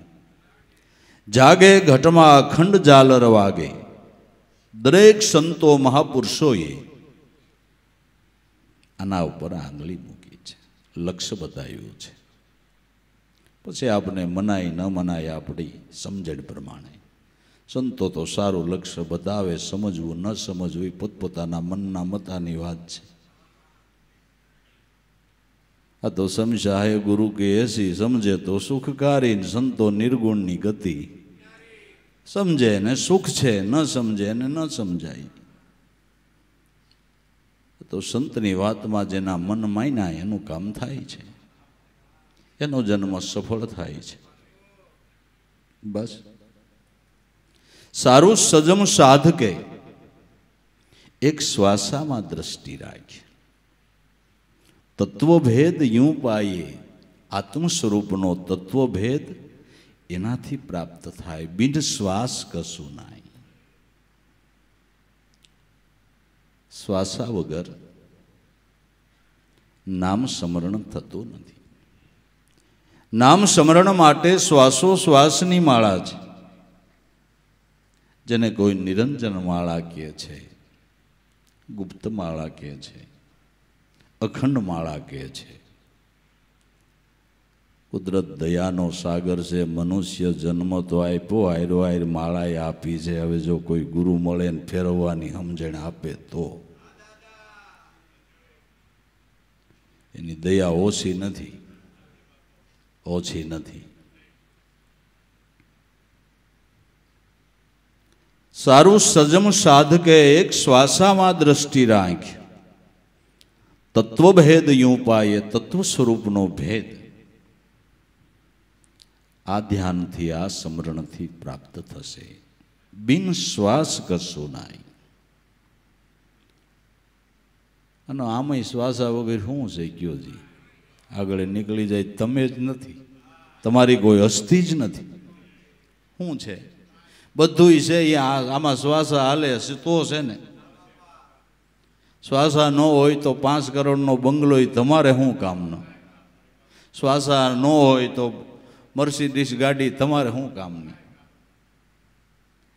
जागे, घट में अखंड झालर वागे. दरेक संतो महापुरुषोए आना उपर आंगળી मूकी है, लक्ष्य बताव्યું છે. પછી आपने मनाई न मनाई आपणी समझण प्रमाणे. संतो तो सारू लक्ष्य बतावे, समझवू न समझवू पोतपोताना मनना मतानी વાત છે. आ तो समझा है गुरु के ऐसी, समझे तो सुखकारी. संतो निर्गुण नी गति, समझे ने सुख छे, न समझे ने न समझाय. तो संतनी वातमां जेना मन मायना एनुं काम थाय छे, एनो जन्म सफल थाय छे. बस सारू सजम साधके एक श्वासामां दृष्टि राखी. तत्वभेद यूं पाए, आत्मस्वरूपनो तत्वभेद एनाथी प्राप्त थाय. बिन श्वास कशुं नाय. श्वासा वगर नाम स्मरण थतुं नथी. नाम स्मरण माटे श्वासोश्वासनी माळा छे, जेने कोई निरंजन माळा कहे छे, गुप्त माळा कहे छे, अखंड माळा कहे छे. कुदरत दयानो सागर से मनुष्य जन्म तो आप्यो, आयरो आयर माळाए आपी छे. हवे जो कोई गुरु मळे ने फेरववानी समजण आपे तो एनी दया ओછી નથી, ओછી નથી. सारू सजम साधके एक श्वासामां दृष्टि राखी. तत्वभेद यूं पाए, तत्व स्वरूपनो भेद आ ध्यानथी, आ स्मरणथी प्राप्त थशे. बिन श्वास कशुं नाय. अने आमाय श्वासा वगर शुं छे क्यो जी? आगळ निकળી જાય તમે જ નથી, તમારી કોઈ હસ્તી જ નથી. શું છે? બધુંય છે. આમાં શ્વાસા હાલે તો છે ને. શ્વાસા ન હોય તો 5 કરોડનો બંગલો તમારે શું કામનો? શ્વાસા ન હોય તો મર્સિડીસ ગાડી તમારે શું કામની?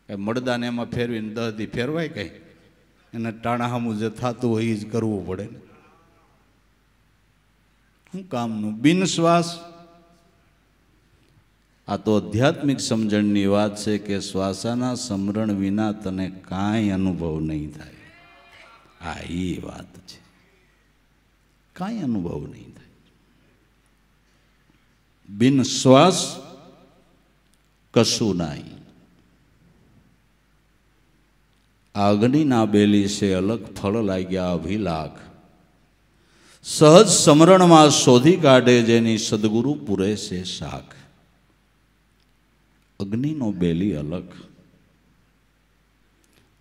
મળદાને એમાં ફેરવીને 10 દી ફેરવાય કઈ? એને ટાણાહામું જે થતું હોય એ જ કરવું પડે ને. શું કામનું? બિન શ્વાસ. આ તો આધ્યાત્મિક સમજણની વાત છે કે શ્વાસાના સ્મરણ વિના તને કાંઈ અનુભવ નહીં થાય. આ એ વાત છે, કાંઈ અનુભવ નહીં થાય. બિન શ્વાસ કશું નહીં. अग्नि ना बेली से अलग फल लाग्या अभिलाख. સહજ સમરણમાં શોધી કાઢે જેની સદગુરુ પૂરે છે શાખ. અગ્નિનો બેલી અલગ,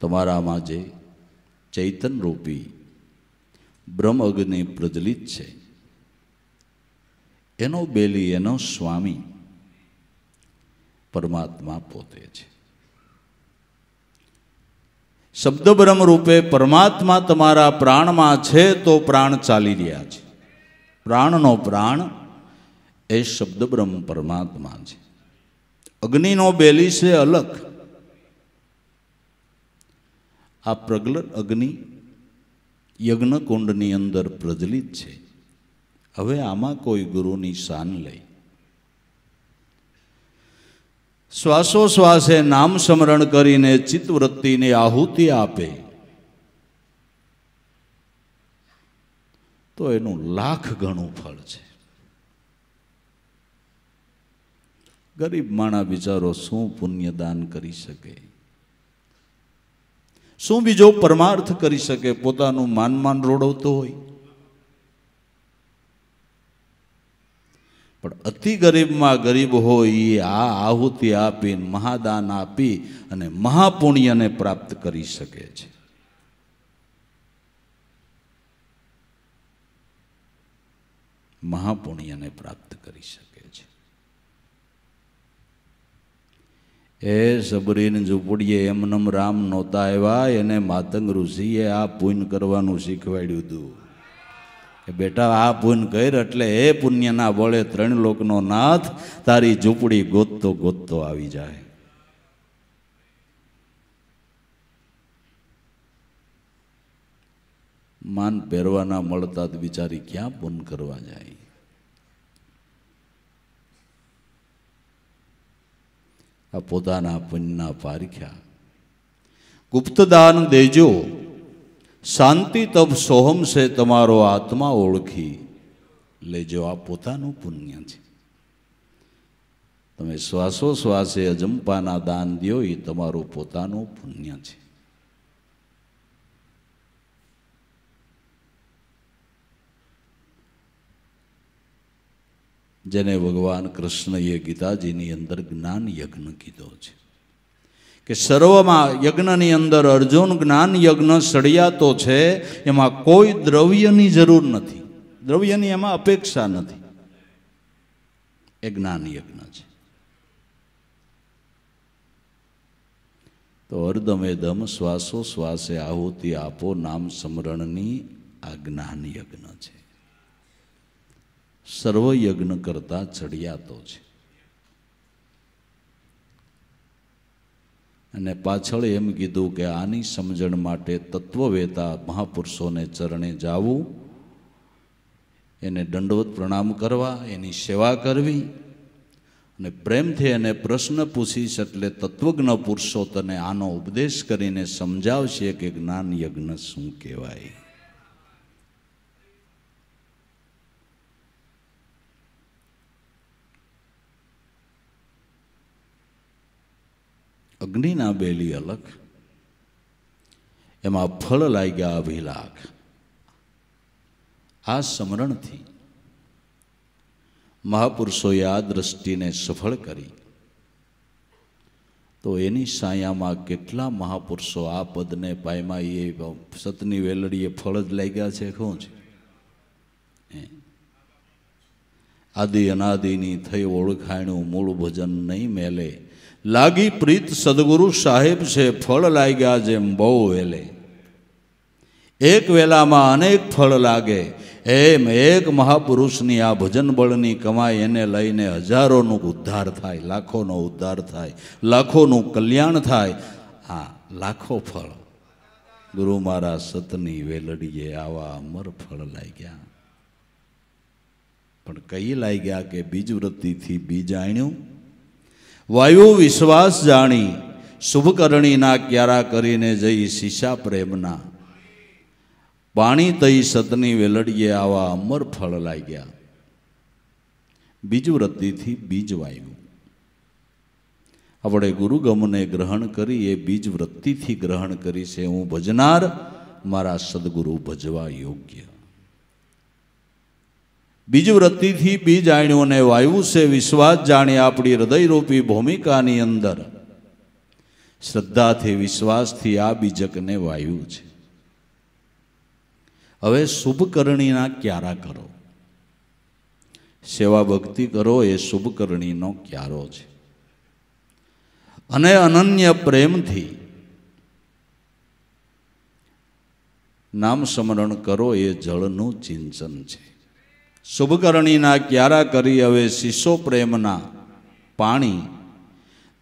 તમારામાં જે ચૈતન રૂપી બ્રહ્મ અગ્નિ પ્રજ્વલિત છે એનો બેલી, એનો સ્વામી પરમાત્મા પોતે છે. શબ્દ બ્રહ્મ રૂપે પરમાત્મા તમારા પ્રાણમાં છે તો પ્રાણ ચાલી રહ્યા છે. પ્રાણનો પ્રાણ એ શબ્દ બ્રહ્મ પરમાત્મા છે. અગ્નિનો બેલી છે અલગ. આ પ્રગલન અગ્નિ યજ્ઞકુંડની અંદર પ્રજ્વલિત છે. હવે આમાં કોઈ ગુરુની શાન લઈ શ્વાસોશ્વાસે નામ સ્મરણ કરીને ચિત્તવૃત્તિને આહુતિ આપે તો એનું લાખ ગણું ફળ છે. ગરીબ માણા બિચારો શું પુણ્યદાન કરી શકે, શું બીજો પરમાર્થ કરી શકે? પોતાનું માન રોડવતો હોય. પણ અતિ ગરીબમાં ગરીબ હોય એ આ આહુતિ આપી, મહાદાન આપી અને મહાપુણ્યને પ્રાપ્ત કરી શકે છે. મહાપુણ્યને પ્રાપ્ત કરી શકે છે. એ સબરીને ઝૂંપડીએ એમનમ રામ નહોતા આવ્યા, એને માતંગ ઋષિએ આ પુણ્ય કરવાનું શીખવાડ્યું હતું કે બેટા આ પુણ્ય કર એટલે એ પુણ્યના બળે 3 લોકનો નાથ તારી ઝૂંપડી ગોતતો ગોતતો આવી જાય. માન પહેરવાના મળતા તો બિચારી ક્યાં પુણ્ય કરવા જાય? આ પોતાના પુણ્યના પારખ્યા. ગુપ્તદાન દેજો, શાંતિ તબ સોહમ છે તમારો આત્મા ઓળખી લેજો. આ પોતાનું પુણ્ય છે. તમે શ્વાસોશ્વાસે અજંપાના દાન દો એ તમારું પોતાનું પુણ્ય છે. જેને ભગવાન કૃષ્ણએ ગીતાજીની અંદર જ્ઞાન યજ્ઞ કીધો છે કે સર્વમાં યજ્ઞની અંદર અર્જુન જ્ઞાન યજ્ઞ સળિયાતો છે. એમાં કોઈ દ્રવ્યની જરૂર નથી, દ્રવ્યની એમાં અપેક્ષા નથી. એ જ્ઞાન યજ્ઞ છે. તો અર્ધમે દમ શ્વાસોશ્વાસે આહુતિ આપો નામ સ્મરણની આ જ્ઞાન યજ્ઞ છે. સર્વ યજ્ઞ કરતા ચડિયાતો છે. અને પાછળ એમ કીધું કે આની સમજણ માટે તત્વવેતા મહાપુરુષોને ચરણે જાવું, એને દંડવત પ્રણામ કરવા, એની સેવા કરવી અને પ્રેમથી એને પ્રશ્ન પૂછીશ એટલે તત્વજ્ઞ પુરુષો તને આનો ઉપદેશ કરીને સમજાવશે કે જ્ઞાન યજ્ઞ શું કહેવાય. અગ્નિના બેલી અલગ, એમાં ફળ લાગ્યા અભિલાખ. આ સ્મરણથી મહાપુરુષોએ આ દ્રષ્ટિને સફળ કરી તો એની સાયામાં કેટલા મહાપુરુષો આ પદને પાયમાં એ સતની વેલડીએ ફળ જ લાગ્યા છે. શું છે? આદિ અનાદિની થઈ ઓળખાણું મૂળ ભજન નહીં મેલે, લાગી પ્રીત સદગુરુ સાહેબ છે ફળ લાગ્યા જેમ બહુ વેલે. એક વેલામાં અનેક ફળ લાગે એમ એક મહાપુરુષની આ ભજન બળની કમાઈ એને લઈને હજારોનો ઉદ્ધાર થાય, લાખોનો ઉદ્ધાર થાય, લાખોનું કલ્યાણ થાય. હા, લાખો ફળ ગુરુ મારા સતની વેલડીએ આવા અમર ફળ લાગ્યા. પણ કઈ લાગ્યા કે બીજ વૃત્તિથી બીજ આણ્યું, વાયુ વિશ્વાસ જાણી શુભકરણીના ક્યારા કરીને જઈ શીશા પ્રેમના પાણી તઈ સતની વેલડીએ આવા અમર ફળ લાગ્યા. બીજ વૃત્તિથી બીજ વાયુ આપણે ગુરુગમને ગ્રહણ કરી એ બીજ વૃત્તિથી ગ્રહણ કરી છે. હું ભજનાર મારા સદગુરુ ભજવા યોગ્ય. બીજ વૃત્તિથી બી જાણ્યું ને વાયુ છે વિશ્વાસ જાણી આપણી હૃદયરૂપી ભૂમિકાની અંદર શ્રદ્ધાથી વિશ્વાસથી આ બીજકને વાયુ છે. હવે શુભ કરણીના ક્યારા કરો, સેવા ભક્તિ કરો એ શુભ કરણીનો ક્યારો છે. અને અનન્ય પ્રેમથી નામ સ્મરણ કરો એ જળનું ચિંતન છે. શુભ કરણીના ક્યારા કરી હવે શીશો પ્રેમના પાણી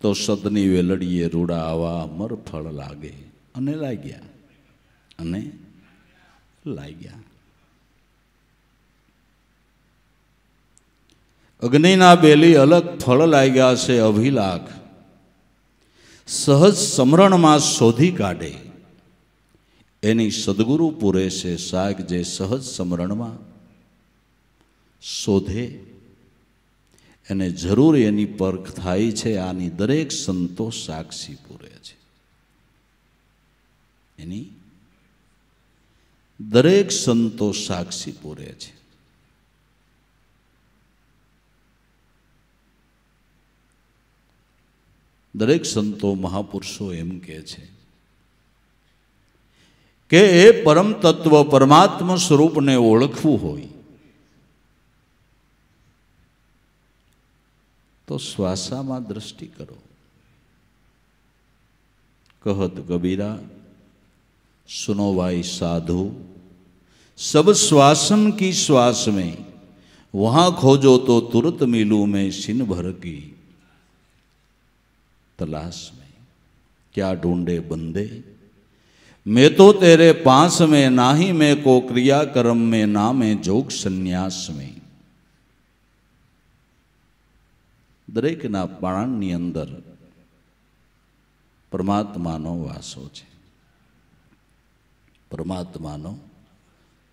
તો સદની વેલડીએ રૂડા આવા અમર ફળ લાગે. અને લાગ્યા, અને લાગ્યા. અગ્નિના બેલી અલગ ફળ લાગ્યા છે અભિલાખ, સહજ સમરણમાં શોધી કાઢે એની સદગુરુ પૂરે છે શાક. જે સહજ સમરણમાં શોધે એને જરૂર એની પરખ થાય છે. આની દરેક સંતો સાક્ષી પૂરે છે. એની દરેક સંતો સાક્ષી પૂરે છે. દરેક સંતો મહાપુરુષો એમ કહે છે કે એ પરમ તત્વ પરમાત્મા સ્વરૂપને ઓળખવું હોય તો શ્વાસામાં દ્રષ્ટિ કરો. કહત કબીરા सुनो भाई साधु, सब श्वासन की श्वास में वहां खोजो तो तुरंत मिलूं मैं सिन भर की तलाश में. क्या ढूंढे बंदे मैं तो तेरे पास में, ना ही मैं को क्रिया कर्म में, ना मैं जोग संन्यास में. દરેકના પ્રાણની અંદર પરમાત્માનો વાસો છે. પરમાત્માનો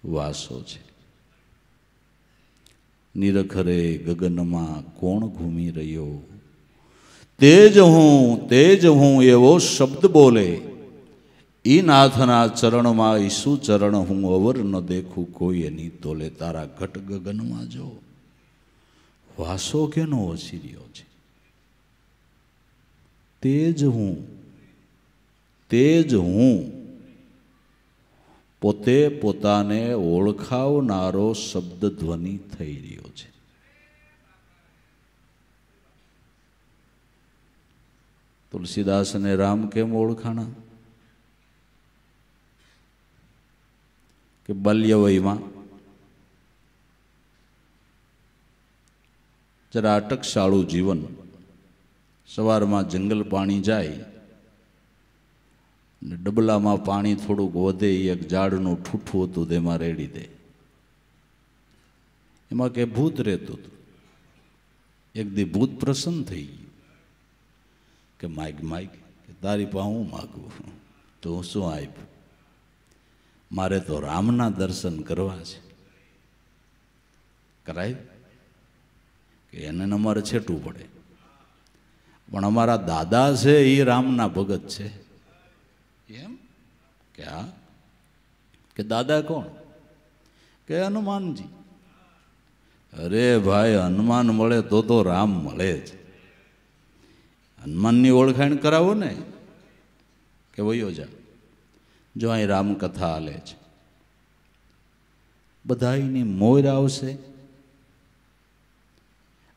વાસો છે. નિરખરે ગગનમાં કોણ ઘૂમી રહ્યો, તેજ હું એવો શબ્દ બોલે. ઈ નાથના ચરણમાં ઈસુ ચરણ હું અવર ન દેખું કોઈ એની તોલે. તારા ઘટ ગગનમાં જો વાસો કેનો ઓછી રહ્યો છે. તેજ હું પોતે પોતાને ઓળખાવનારો શબ્દ ધ્વનિ થઈ રહ્યો છે. તુલસીદાસને રામ કેમ ઓળખાણા? કે બાલ્યવયમાં જરા અટકશાળું જીવન, સવારમાં જંગલ પાણી જાય ને ડબલામાં પાણી થોડુંક વધે, એક ઝાડનું ઠૂઠું હતું તેમાં રેડી દે. એમાં કે ભૂત રહેતું હતું. એક દી ભૂત પ્રસન્ન થઈ ગયું કે માગ કે તારી પાસે હું માગું, તો હું શું આપ્યું? મારે તો રામના દર્શન કરવા છે. કરાય કે એને અમારે છેટવું પડે, પણ અમારા દાદા છે એ રામના ભગત છે. એમ કે હા, કે દાદા કોણ? કે હનુમાનજી. અરે ભાઈ, હનુમાન મળે તો રામ મળે જ. હનુમાનની ઓળખાણ કરાવો ને કે વયો જા. જો અહીં રામકથા હાલે છે, બધાની મોર આવશે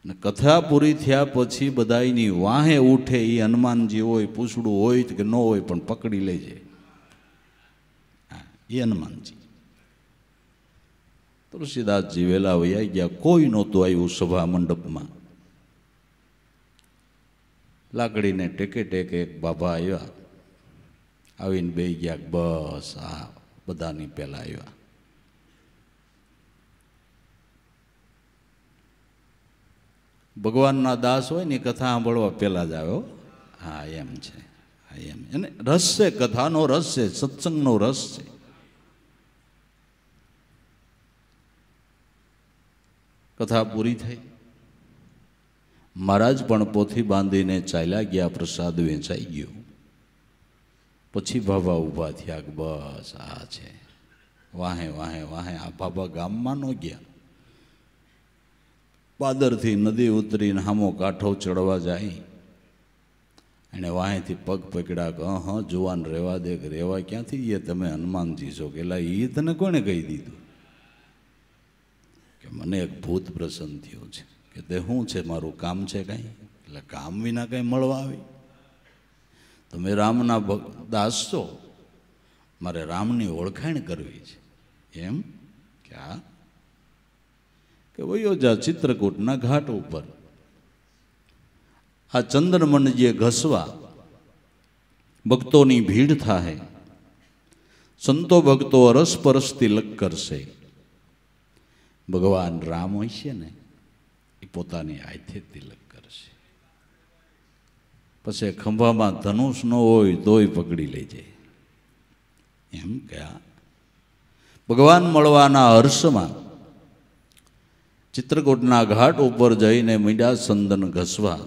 ને કથા પૂરી થયા પછી બધાની વાહે ઉઠે. એ હનુમાનજી હોય, પૂછડું હોય કે ન હોય, પણ પકડી લેજે. એ હનુમાનજી. તુલસીદાસજી વેલા વૈયા ગયા. કોઈ નહોતું આવ્યું સભા મંડપમાં. લાકડીને ટેકે ટેકે એક બાબા આવ્યા. આવીને બે ગયા. બસ આ બધાની પહેલા આવ્યા. ભગવાનના દાસ હોય ને કથા સાંભળવા પહેલા જ આવ્યો. હા એમ છે, હા એમ. એને રસ છે, કથાનો રસ છે, સત્સંગનો રસ છે. કથા પૂરી થઈ. મહારાજ પણ પોથી બાંધીને ચાલ્યા ગયા. પ્રસાદ વેચાઈ ગયો. પછી બાબા ઊભા થયા કે બસ આ છે. વાહે વાહે વાહે. આ બાબા ગામમાં ન ગયા, પાદરથી નદી ઉતરીને હામો કાંઠો ચડવા જાય, એને વાંહેથી પગ પકડ્યા કે હા જુવાન રહેવા દે, કે રહેવા ક્યાંથી, એ તમે હનુમાનજી છો. કે એટલે એ તને કોણે કહી દીધું? કે મને એક ભૂત પ્રસન્ન થયો છે. કે તે શું છે, મારું કામ છે કાંઈ? એટલે કામ વિના કંઈ મળવા આવી? તમે રામના દાસ છો, મારે રામની ઓળખાણ કરવી છે. એમ કે હા, કે વયો જા ચિત્રકૂટના ઘાટ ઉપર, આ ચંદ્રમણ જે ઘસવા ભક્તોની ભીડ થાય, સંતો ભક્તો અરસપરસ તિલક કરશે. ભગવાન રામ હોય છે ને, એ પોતાની હાથે તિલક કરશે. પછી ખંભામાં ધનુષ ન હોય તોય પકડી લઈ જાય. એમ કે ભગવાન મળવાના હર્ષમાં ચિત્રકૂટના ઘાટ ઉપર જઈને મીંડા સંદન ઘસવા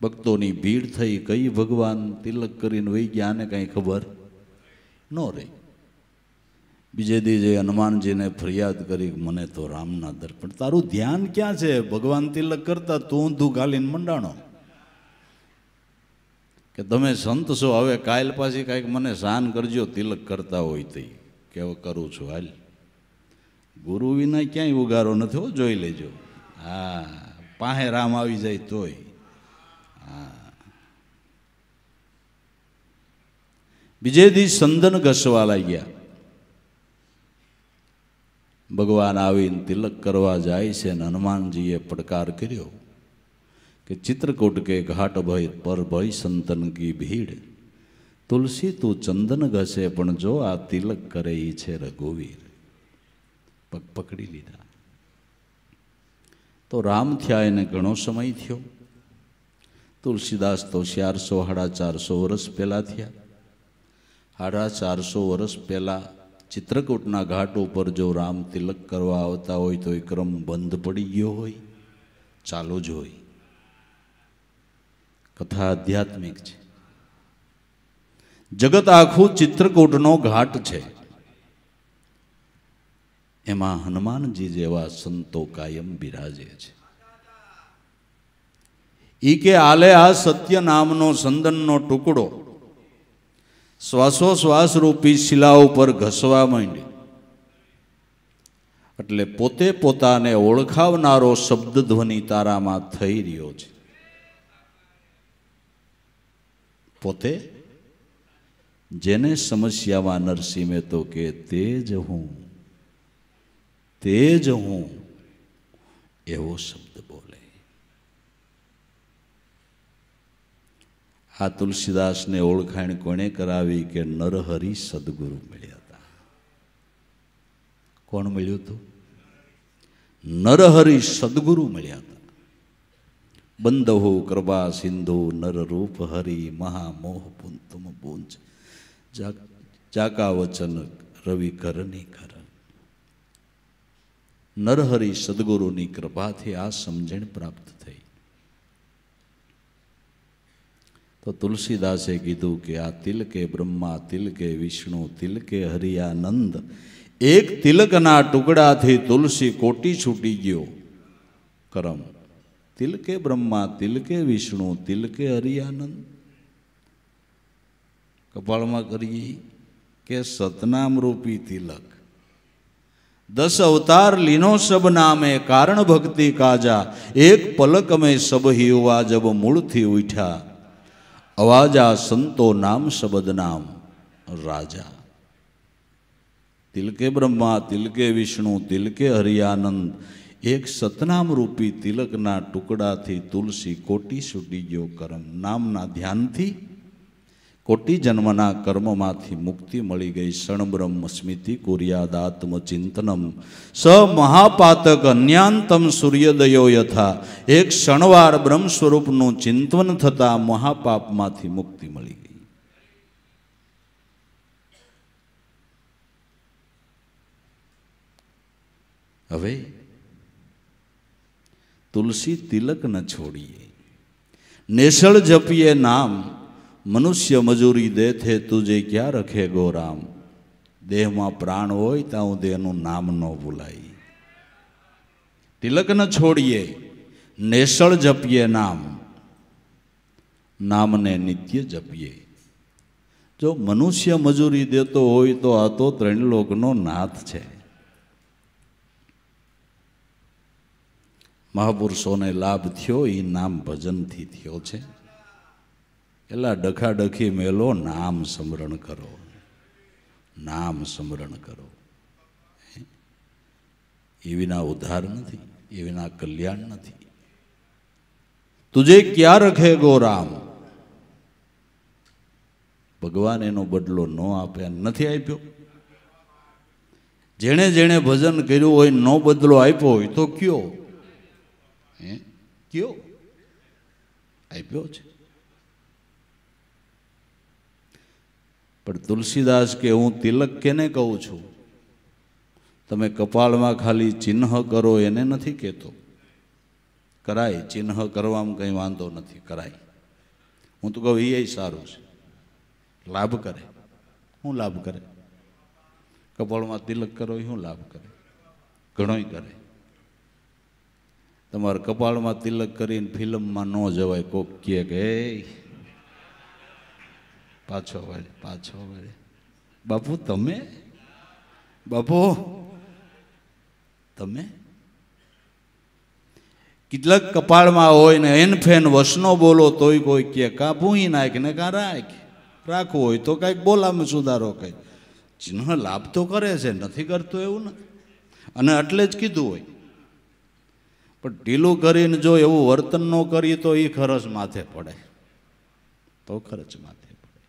ભક્તોની ભીડ થઈ. કઈ ભગવાન તિલક કરીને વહી ગયા ને કંઈ ખબર ન રહી. બીજે દીજે હનુમાનજીને ફરિયાદ કરી, મને તો રામના દર્પણ, તારું ધ્યાન ક્યાં છે? ભગવાન તિલક કરતા તું ઊંધું ગાલીને મંડાણો. કે તમે સંત છો, હવે કાલ પાછી કાંઈક મને શાન કરજો, તિલક કરતા હોય તે. કે કરું છું, હાલ. ગુરુ વિના ક્યાંય ઉગારો નથી હો, જોઈ લેજો. હા, પાસે રામ આવી જાય તોય. બીજે દી સંદન ઘસવા લાગ્યા. ભગવાન આવીને તિલક કરવા જાય છે ને હનુમાનજીએ પડકાર કર્યો કે ચિત્રકૂટ કે ઘાટ ભય પર ભય સંતન કી ભીડ, તુલસી તું ચંદન ઘસે પણ જો આ તિલક કરે ઈ છે રઘુવીર. પગ પકડી લીધા. તો રામ થયા એને ઘણો સમય થયો. તુલસીદાસ તો 400-450 વર્ષ પહેલાં થયા. 450 વર્ષ પહેલાં ચિત્રકૂટના ઘાટ ઉપર જો રામ તિલક કરવા આવતા હોય તો એ ક્રમ બંધ પડી ગયો હોય, ચાલુ જ હોય. કથા આધ્યાત્મિક છે. જગત આખું ચિત્રકૂટનો ઘાટ છે. એમાં હનુમાનજી જેવા સંતો કાયમ બિરાજે છે. ઈ કે આલે આ સત્ય નામનો સંદનનો ટુકડો શ્વાસોશ્વાસ રૂપી શિલા ઉપર ઘસવા માંડી, એટલે પોતે પોતાને ઓળખાવનારો શબ્દ ધ્વનિ તારામાં થઈ રહ્યો છે. પોતે જેને સમસ્યામાં નરસિંહ મહેતો કે તે જ હું, તે જ હું, એવો શબ્દ બોલે. આ તુલસીદાસને ઓળખાણ કોણે કરાવી? કે નરહરિ સદગુરુ મળ્યા હતા. કોણ મળ્યું હતું? નરહરિ સદગુરુ મળ્યા હતા. બંદહુ કૃપા સિંધુ નર રૂપ હરિ મહામોહ પુંતુમ પૂંજ જાકા વચન રવિ કરની કર. નરહરિ સદગુરુની કૃપાથી આ સમજણ પ્રાપ્ત થઈ. તો તુલસીદાસે કીધું કે આ તિલકે બ્રહ્મા, તિલકે વિષ્ણુ, તિલકે હરિયાનંદ, એક તિલકના ટુકડાથી તુલસી કોટી છૂટી ગયો કરમ. તિલકે બ્રહ્મા, તિલકે વિષ્ણુ, તિલકે હરિયાનંદ. કપાળમાં કરીએ કે સતનામ રૂપી તિલક. 10 અવતાર લીનો સબ નામે, કારણ ભક્તિ કાજા, એક પલક में सब ही हुआ जब मूળથી ઉઠ્યા, અવાજા સંતો નામ શબદ નામ રાજા. તિલકે બ્રહ્મા, તિલકે વિષ્ણુ, તિલકે હરિયાનંદ, એક સતનામ રૂપી તિલકના ટુકડાથી તુલસી કોટી છૂટી ગયો કરમ. નામના ધ્યાનથી કોટી જન્મના કર્મમાંથી મુક્તિ મળી ગઈ. ક્ષણબ્રહ્મ સ્મૃતિ કુર્યાદાત્મ ચિંતનમ સ મહાપાતક અન્યાંતમ સૂર્યોદયો યથા. એક ક્ષણવાર બ્રહ્મ સ્વરૂપનું ચિંતન થતા મહાપાપમાંથી મુક્તિ મળી ગઈ. હવે તુલસી તિલક ન છોડીએ, નેસળ જપીએ નામ, મનુષ્ય મજૂરી દે થે તુજે ક્યાં રખે ગો રામ. દેહમાં પ્રાણ હોય ત્યાં દેહનું નામ ન ભૂલાય. તિલક ન છોડીએ, નેસળ જપીએ નામ, નામને નિત્ય જપીએ. જો મનુષ્ય મજૂરી દેતો હોય તો આ તો ત્રણલોકનો નાથ છે. મહાપુરુષોને લાભ થયો એ નામ ભજનથી થયો છે. એટલા ડખાડખી મેલો નામ સ્મરણ કરો, નામ સ્મરણ કરો. એ વિના ઉદ્ધાર નથી, એ વિના કલ્યાણ નથી. તુજે ક્યાં રખે ગો રામ, ભગવાન એનો બદલો ન આપે, નથી આપ્યો. જેણે જેણે ભજન કર્યું હોય નો બદલો આપ્યો હોય તો કયો, કયો આપ્યો છે. પણ તુલસીદાસ કે હું તિલક કેને કહું છું, તમે કપાળમાં ખાલી ચિહ્ન કરો એને નથી કહેતો. કરાય, ચિહ્ન કરવામાં કંઈ વાંધો નથી, કરાય. હું તો કહું એ સારું છે, લાભ કરે. શું લાભ કરે? કપાળમાં તિલક કરો એ શું લાભ કરે? ઘણોય કરે. તમારે કપાળમાં તિલક કરીને ફિલ્મમાં ન જવાય. કોક કહે કે પાછો વળે, પાછો વળે. બાપુ તમે, બાપુ તમે કેટલાક કપાળમાં હોય ને એન ફેન વસનો બોલો તોય કોઈ કે કાં ભૂઈ નાખ ને કાં રાખ. રાખવું હોય તો કાંઈક બોલામાં સુધારો કંઈ. ચિહ્ન લાભ તો કરે છે, નથી કરતો એવું નથી. અને એટલે જ કીધું હોય. પણ ઢીલું કરીને જો એવું વર્તન ન કરીએ તો એ ખરચ માથે પડે, તો ખર્ચ માથે પડે.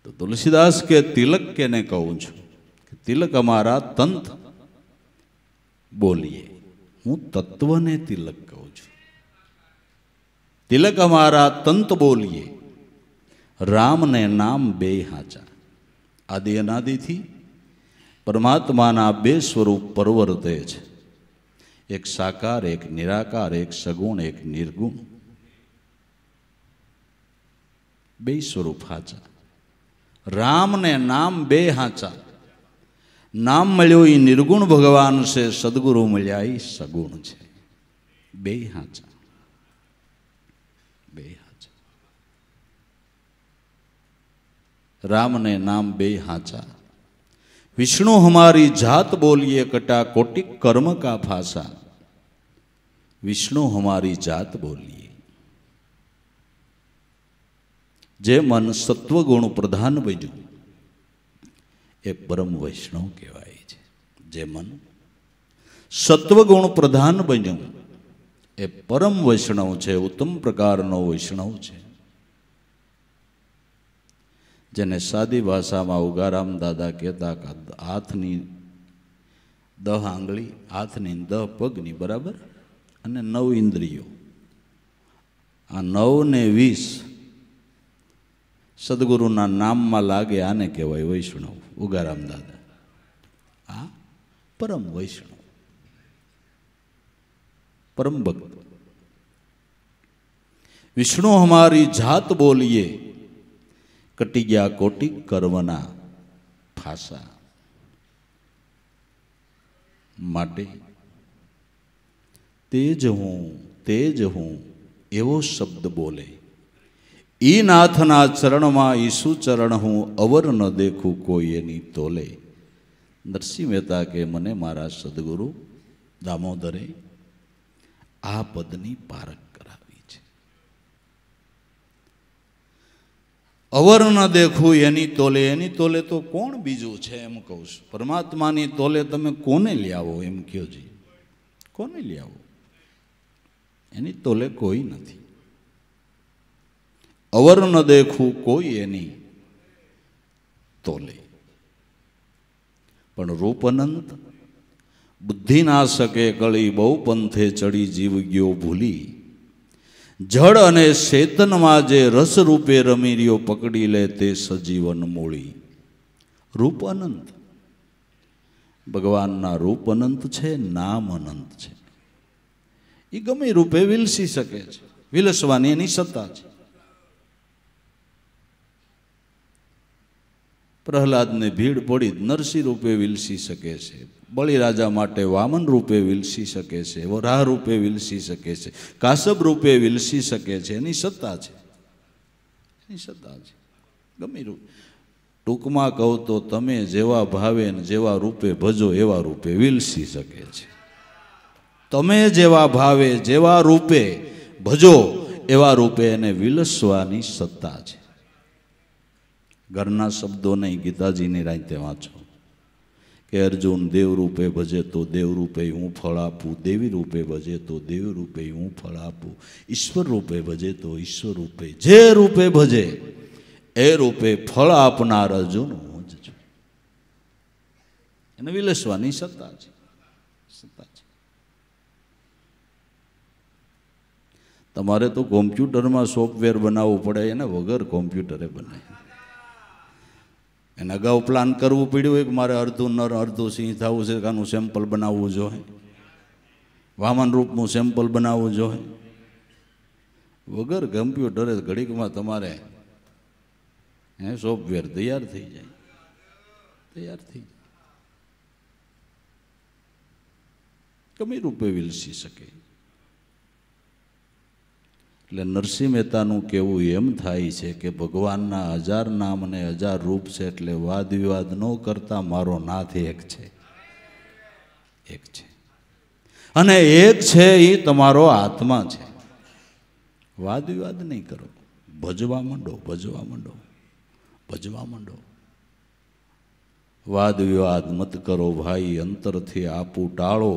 તો તુલસીદાસ કે તિલક કેને કહું છું, તિલક અમારા તંત બોલીએ. હું તત્વને તિલક કહું છું. તિલક અમારા તંત બોલીએ, રામ ને નામ બે હાચા. આદિ અનાદિથી પરમાત્માના બે સ્વરૂપ પરવર્તે છે. એક સાકાર, એક નિરાકાર, એક સગુણ, એક નિર્ગુણ. બે સ્વરૂપ હાચા. રામ ને નામ બે હાચા. નામ મળ્યું એ નિર્ગુણ ભગવાન છે, સદગુરુ મળ્યા એ સગુણ છે. બે હાચા, બે હાચા. રામ ને નામ બે હાચા. विष्णु हमारी जात बोलिए कटा कोटिक कर्म का फासा. विष्णु हमारी जात बोलिए. जे मन सत्वगुण प्रधान बन्यु ए परम वैष्णव कहेवाय छे. जे मन सत्वगुण प्रधान बन्यु ए परम वैष्णव छे, उत्तम प्रकारनो वैष्णव छे. જેને સાદી ભાષામાં ઉગારામ દાદા કહેતા કે હાથની 10 આંગળી, હાથની 10 પગની બરાબર, અને 9 ઇન્દ્રિયો. આ 9 ને 20 સદગુરુના નામમાં લાગે, આને કહેવાય વૈષ્ણવ. ઉગારામ દાદા આ પરમ વૈષ્ણવ, પરમ ભક્ત. વિષ્ણુ હમારી જાત બોલીએ, કટી ગયા કોટિક કર્મના ફાસા. માટે તે જ હું એવો શબ્દ બોલે. ઈ નાથના ચરણમાં ઈસુ ચરણ હું અવર ન દેખું કોઈ એની તોલે. નરસિંહ મહેતા કે મને મારા સદગુરુ દામોદરે આ પદની પારખ કરાવી છે. અવર ન દેખું એની તોલે તો કોણ બીજું છે એમ કહું છું. પરમાત્માની તોલે તમે કોને લ્યાવો એમ કહો જી, કોને લ્યાવો? એની તોલે કોઈ નથી. અવર ન દેખું કોઈ એની તોલે. પણ રૂપ અનંત, બુદ્ધિ ના શકે કળી, બહુ પંથે ચડી જીવ ગયો ભૂલી. જળ અને ચેતનમાં જે રસ રૂપે રમી રહ્યો પકડી લે તે સજીવન મૂળી. રૂપ અનંત, ભગવાનના રૂપ અનંત છે, નામ અનંત છે. એ ગમે રૂપે વિલસી શકે છે, વિલસવાની એની સત્તા છે. પ્રહલાદને ભીડ પડી નરસિંહ રૂપે વિલસી શકે છે, બલિરાજા માટે વામન રૂપે વિલસી શકે છે, વરાહ રૂપે વિલસી શકે છે, કાશ્યપ રૂપે વિલસી શકે છે. એની સત્તા છે, એની સત્તા છે. ગમે રૂપ ટૂંકમાં કહું તો તમે જેવા ભાવે ને જેવા રૂપે ભજો એવા રૂપે વિલસી શકે છે. તમે જેવા ભાવે જેવા રૂપે ભજો એવા રૂપે એને વિલસવાની સત્તા છે. ઘરના શબ્દો નહીં, ગીતાજીની રાતે વાંચો કે અર્જુન દેવ રૂપે ભજે તો દેવ રૂપે હું ફળ આપું, દેવી રૂપે ભજે તો દેવ રૂપે હું ફળ આપું, ઈશ્વર રૂપે ભજે તો ઈશ્વર રૂપે, જે રૂપે ભજે એ રૂપે ફળ આપનાર અર્જુન હું જ છું. એને વિલસવાની સત્તા છે, સત્તા છે. તમારે તો કોમ્પ્યુટરમાં સોફ્ટવેર બનાવવું પડે, એને વગર કોમ્પ્યુટરે બનાવે. એને અગાઉ પ્લાન કરવું પડ્યું હોય કે મારે અડધું નર અડધું સિંહ થવું છે, કાનું સેમ્પલ બનાવવું જોઈએ, વામન રૂપનું સેમ્પલ બનાવવું જોઈએ. વગર કમ્પ્યુટરે ઘડીકમાં તમારે સોફ્ટવેર તૈયાર થઈ જાય, તૈયાર થઈ જાય. ગમે રૂપે વિલસી શકે. એટલે નરસિંહ મહેતાનું કહેવું એમ થાય છે કે ભગવાનના 1000 નામ અને 1000 રૂપ છે, એટલે વાદ વિવાદ ન કરતા મારો નાથ એક છે, એક છે. અને એક છે એ તમારો આત્મા છે. વાદ વિવાદ નહીં કરો, ભજવા માંડો, ભજવા માંડો, ભજવા માંડો. વાદ વિવાદ મત કરો ભાઈ, અંતરથી આપું ટાળો.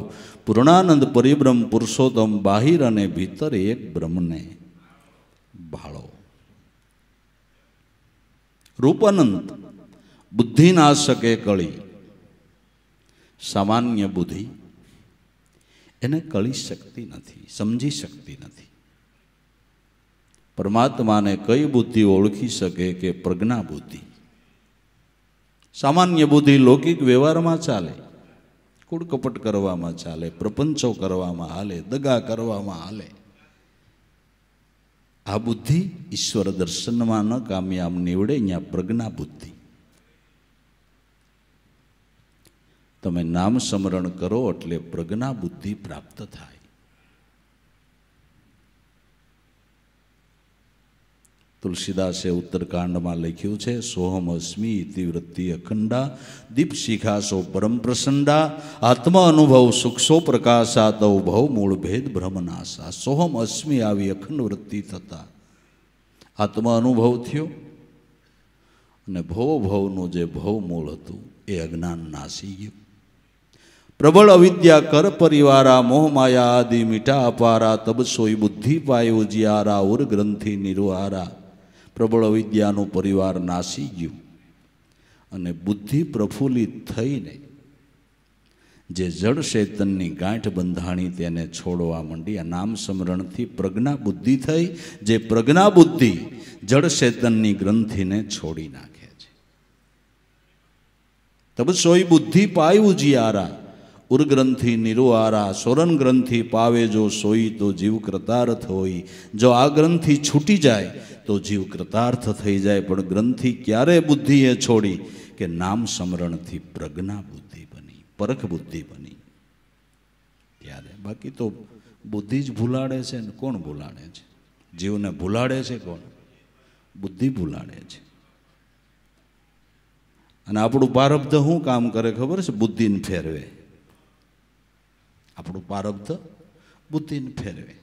પૂર્ણાનંદ પરિબ્રહ્મ પુરુષોત્તમ, બાહિર અને ભીતર એક બ્રહ્મને ભાળો. રૂપાનંદ બુદ્ધિ ના શકે કળી, સામાન્ય બુદ્ધિ એને કળી શકતી નથી, સમજી શકતી નથી. પરમાત્માને કઈ બુદ્ધિ ઓળખી શકે કે પ્રજ્ઞા બુદ્ધિ. સામાન્ય બુદ્ધિ લૌકિક વ્યવહારમાં ચાલે, કૂડકપટ કરવામાં ચાલે, પ્રપંચો કરવામાં હાલે, દગા કરવામાં હાલે. આ બુદ્ધિ ઈશ્વર દર્શનમાં ન કામયાબ નીવડે. અહીંયા પ્રજ્ઞા બુદ્ધિ. તમે નામ સ્મરણ કરો એટલે પ્રજ્ઞા બુદ્ધિ પ્રાપ્ત થાય. તુલસીદાસે ઉત્તરકાંડમાં લખ્યું છે, સોહમ અસ્મિ ઇતિ વૃત્તિ અખંડા, દીપ શિખાસો પરમ પ્રસંડા, આત્મા અનુભવ સુખસો પ્રકાશા, તૌ ભવ મૂળ ભેદ બ્રહ્મનાશા. સોહમ અસ્મિ આવી અખંડ વૃત્તિ થતા આત્મા અનુભવ થયો, અને ભવ ભવનું જે ભવ મૂળ હતું એ અજ્ઞાન નાસી ગયું. પ્રબળ અવિદ્યા કર પરિવારા, મોહ માયા આદિ મીઠા અપારા, તબ સોઈ બુદ્ધિ પાય ઉજિયારા, ઉર ગ્રંથિ નિરુહારા. પ્રબળ અવિદ્યાનું પરિવાર નાસી ગયું, અને બુદ્ધિ પ્રફુલ્લિત થઈને જે જડ ચૈતનની ગાંઠ બંધાણી તેને છોડવા માંડી. આ નામ સ્મરણથી પ્રજ્ઞા બુદ્ધિ થઈ, જે પ્રજ્ઞા બુદ્ધિ જડ ચૈતનની ગ્રંથિને છોડી નાખે છે. તબ સોઈ બુદ્ધિ પાય ઉજિયારા, ઉર્ગ્રંથિ નિરુહારા. સોરન ગ્રંથિ પાવે જો સોઈ, તો જીવ કૃતાર્થ હોય. જો આ ગ્રંથિ છૂટી જાય તો જીવ કૃતાર્થ થઈ જાય. પણ ગ્રંથિ ક્યારે બુદ્ધિએ છોડી કે નામ સ્મરણથી પ્રજ્ઞા બુદ્ધિ બની, પરખ બુદ્ધિ બની ત્યારે. બાકી તો બુદ્ધિ જ ભૂલાડે છે ને. કોણ ભૂલાડે છે? જીવને ભૂલાડે છે કોણ? બુદ્ધિ ભૂલાડે છે. અને આપણું પ્રારબ્ધ શું કામ કરે ખબર છે? બુદ્ધિને ફેરવે. આપણું પ્રારબ્ધ બુદ્ધિને ફેરવે.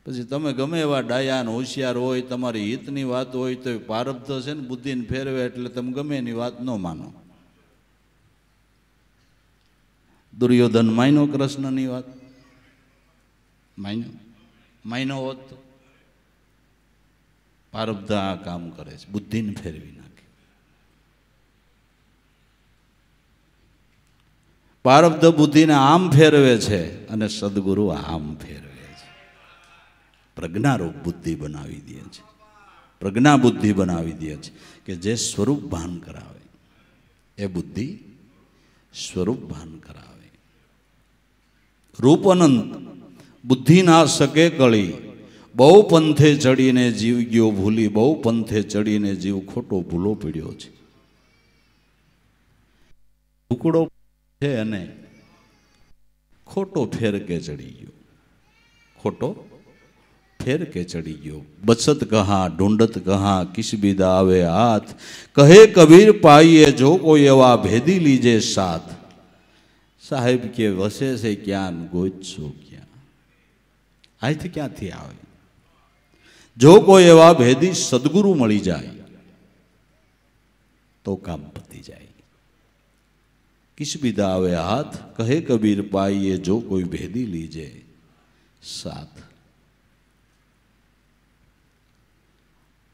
પછી તમે ગમે એવા ડાયા હોશિયાર હોય, તમારી હિતની વાત હોય, તો પ્રારબ્ધ છે ને બુદ્ધિને ફેરવે, એટલે તમે ગમે એની વાત ન માનો. દુર્યોધન માયનો કૃષ્ણની વાત, માયનો હોત તો પ્રારબ્ધ આ કામ કરે છે, બુદ્ધિને ફેરવી નાખે. પ્રારબ્ધ બુદ્ધિને આમ ફેરવે છે અને સદગુરુ આમ ફેરવે છે. પ્રજ્ઞારૂપ બુદ્ધિ બનાવી દે છે, પ્રજ્ઞા બુદ્ધિ બનાવી દે છે કે જે સ્વરૂપ ભાન કરાવે. એ બુદ્ધિ સ્વરૂપ ભાન કરાવે. રૂપ અનંત બુદ્ધિ ના શકે કળી, બહુ પંથે ચડીને જીવ ગયો ભૂલી, બહુ પંથે ચડીને જીવ ખોટો ભૂલો પડ્યો છે. ટુકડો છે અને ખોટો ફેર કે ચડી ગયો, ખોટો ફેર કે ચડી ગયો. બચત કહા ઢૂંઢત કહા કિસ બીદા આવે હાથ, કહે કબીર પાઈએ જો કોઈ એવા ભેદી લીજે સાથ. સાહેબ કે વસે છે ક્યાં ગોતશો ક્યાં, અહીંથી ક્યાંથી આવે? જો કોઈ એવા ભેદી સદગુરુ મળી જાય તો કામ પતી જાય. કિસ બીદા આવે હાથ, કહે કબીર પાઈએ જો કોઈ ભેદી લીજે સાથ.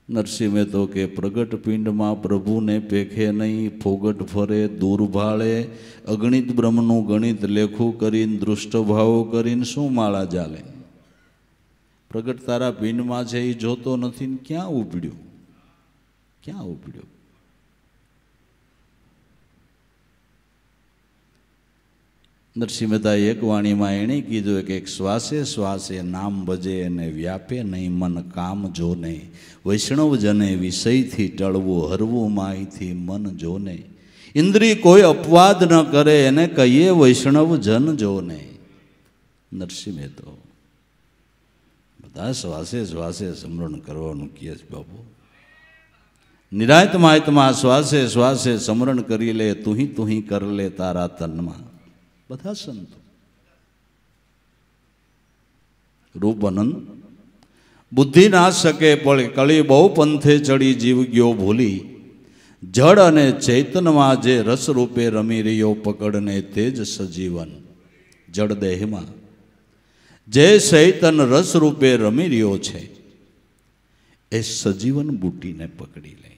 નરસિંહ મહેતો કે પ્રગટ પિંડમાં પ્રભુને પેખે નહીં, ફોગટ ફરે દૂર ભાળે, અગણિત બ્રહ્મનું ગણિત લેખું કરીને દૃષ્ટ ભાવો કરીને શું માળા ચાલે? પ્રગટ તારા પિંડમાં છે એ જોતો નથી ને ક્યાં ઉપડ્યો, ક્યાં ઉપડ્યો? નરસિંહ મહેતા એક વાણીમાં એણે કીધું કે એક શ્વાસે શ્વાસે નામ ભજે અને વ્યાપે નહીં મન કામ જોને, વૈષ્ણવ જને વિષયથી ટળવું હરવું માયથી મન જોને. ઇન્દ્રિય કોઈ અપવાદ ન કરે એને કહીએ વૈષ્ણવ જન જોને. નરસિંહ મહેતો બધા શ્વાસે શ્વાસે સ્મરણ કરવાનું કહે છે બાપુ. નિરાયતમાં આત્મા શ્વાસે શ્વાસે સ્મરણ કરી લે, તુહી કર લે તારા તનમાં. બધા સંતો રૂપ અનંત બુદ્ધિ ના શકે પણ કળી બહુ પંથે ચડી જીવ ગયો ભૂલી, જળ અને ચૈતનમાં જે રસ રૂપે રમી રહ્યો પકડને તે જ સજીવન. જળ દેહમાં જે ચૈતન રસ રૂપે રમી રહ્યો છે એ સજીવન બુટીને પકડી લે,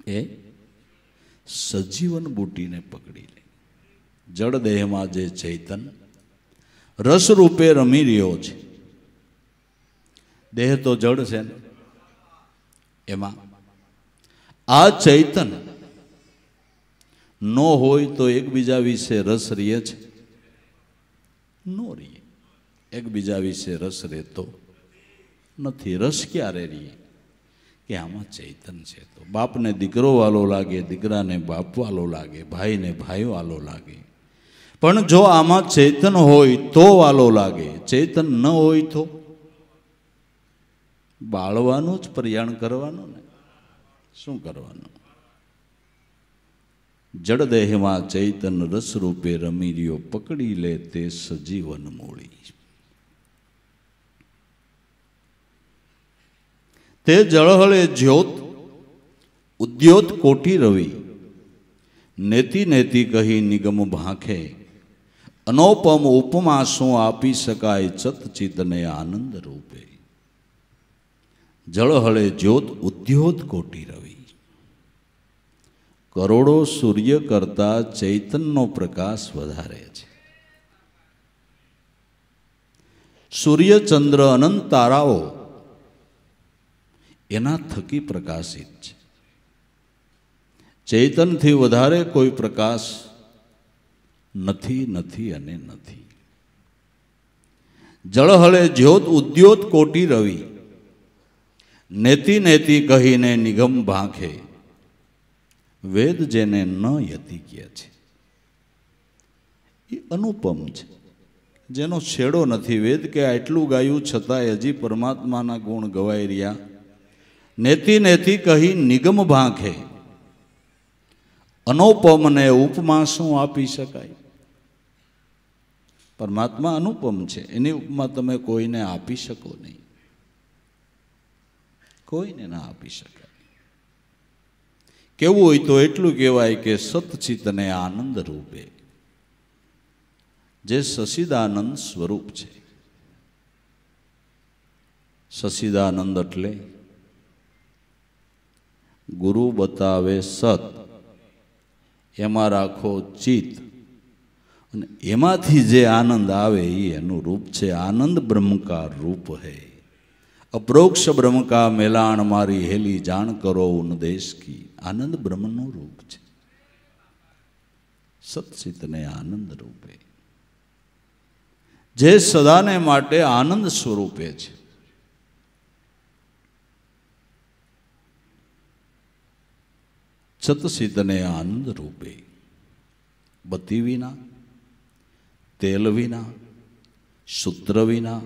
એ સજીવન બુટીને પકડી લે. જળ દેહમાં જે ચૈતન રસ રૂપે રમી રહ્યો છે, દેહ તો જળ છે ને, એમાં આ ચૈતન નો હોય તો એકબીજા વિશે રસ રહે છે? નો રહે. એકબીજા વિશે રસ રહેતો નથી. રસ ક્યારે રહીએ કે આમાં ચૈતન છે તો બાપને દીકરો વાલો લાગે, દીકરાને બાપ વાલો લાગે, ભાઈને ભાઈ વાલો લાગે. પણ જો આમાં ચૈતન હોય તો વાલો લાગે, ચૈતન ન હોય તો બાળવાનું જ પ્રયાણ કરવાનું ને, શું કરવાનું? જળ દેહમાં ચૈતન રસ રૂપે રમી રહ્યો પકડી લે તે સજીવન મૂળી. તે જળહળે જ્યોત ઉદ્યોત કોટી રવિ, નેતિ નેતિ કહી નિગમ ભાંખે, અનોપમ ઉપમા શું આપી શકાય ચતચિતને આનંદ રૂપે. જળહળે જ્યોત ઉદ્યોત કોટી રવિ, કરોડો સૂર્ય કરતા ચૈતનનો પ્રકાશ વધારે છે. સૂર્ય ચંદ્ર અનંત તારાઓ એના થકી પ્રકાશિત છે. ચૈતનથી વધારે કોઈ પ્રકાશ નથી, નથી અને નથી. જળહળે જ્યોત ઉદ્યોત કોટી રવિ, નેતિ નેતિ કહીને નિગમ ભાંખે, વેદ જેને ન યતિ કહે છે એ અનુપમ છે, જેનો છેડો નથી. વેદ કે આટલું ગાયું છતાંય હજી પરમાત્માના ગુણ ગવાઈ રહ્યા. નેતિ નેતિ કહી નિગમ ભાંખે, અનુપમને ઉપમા શું આપી શકાય? પરમાત્મા અનુપમ છે, એની ઉપમા તમે કોઈને આપી શકો નહીં, કોઈને ના આપી શકાય. કેવું હોય તો એટલું કહેવાય કે સતચિતને આનંદ રૂપે, જે સચિદાનંદ સ્વરૂપ છે. સચિદાનંદ એટલે ગુરુ બતાવે સત, એમાં રાખો ચિત્ત, અને એમાંથી જે આનંદ આવે એ એનું રૂપ છે. આનંદ બ્રહ્મ કા રૂપ હૈ, અપ્રોક્ષ બ્રહ્મ કા મેલાણ મારી હેલી જાણ કરો ઉન દેશ કી. આનંદ બ્રહ્મનું રૂપ છે. સતચિતને આનંદ રૂપે, જે સદાને માટે આનંદ સ્વરૂપે છે. સતસિતને આનંદ રૂપે. બત્તી વિના, તેલ વિના, સૂત્ર વિના,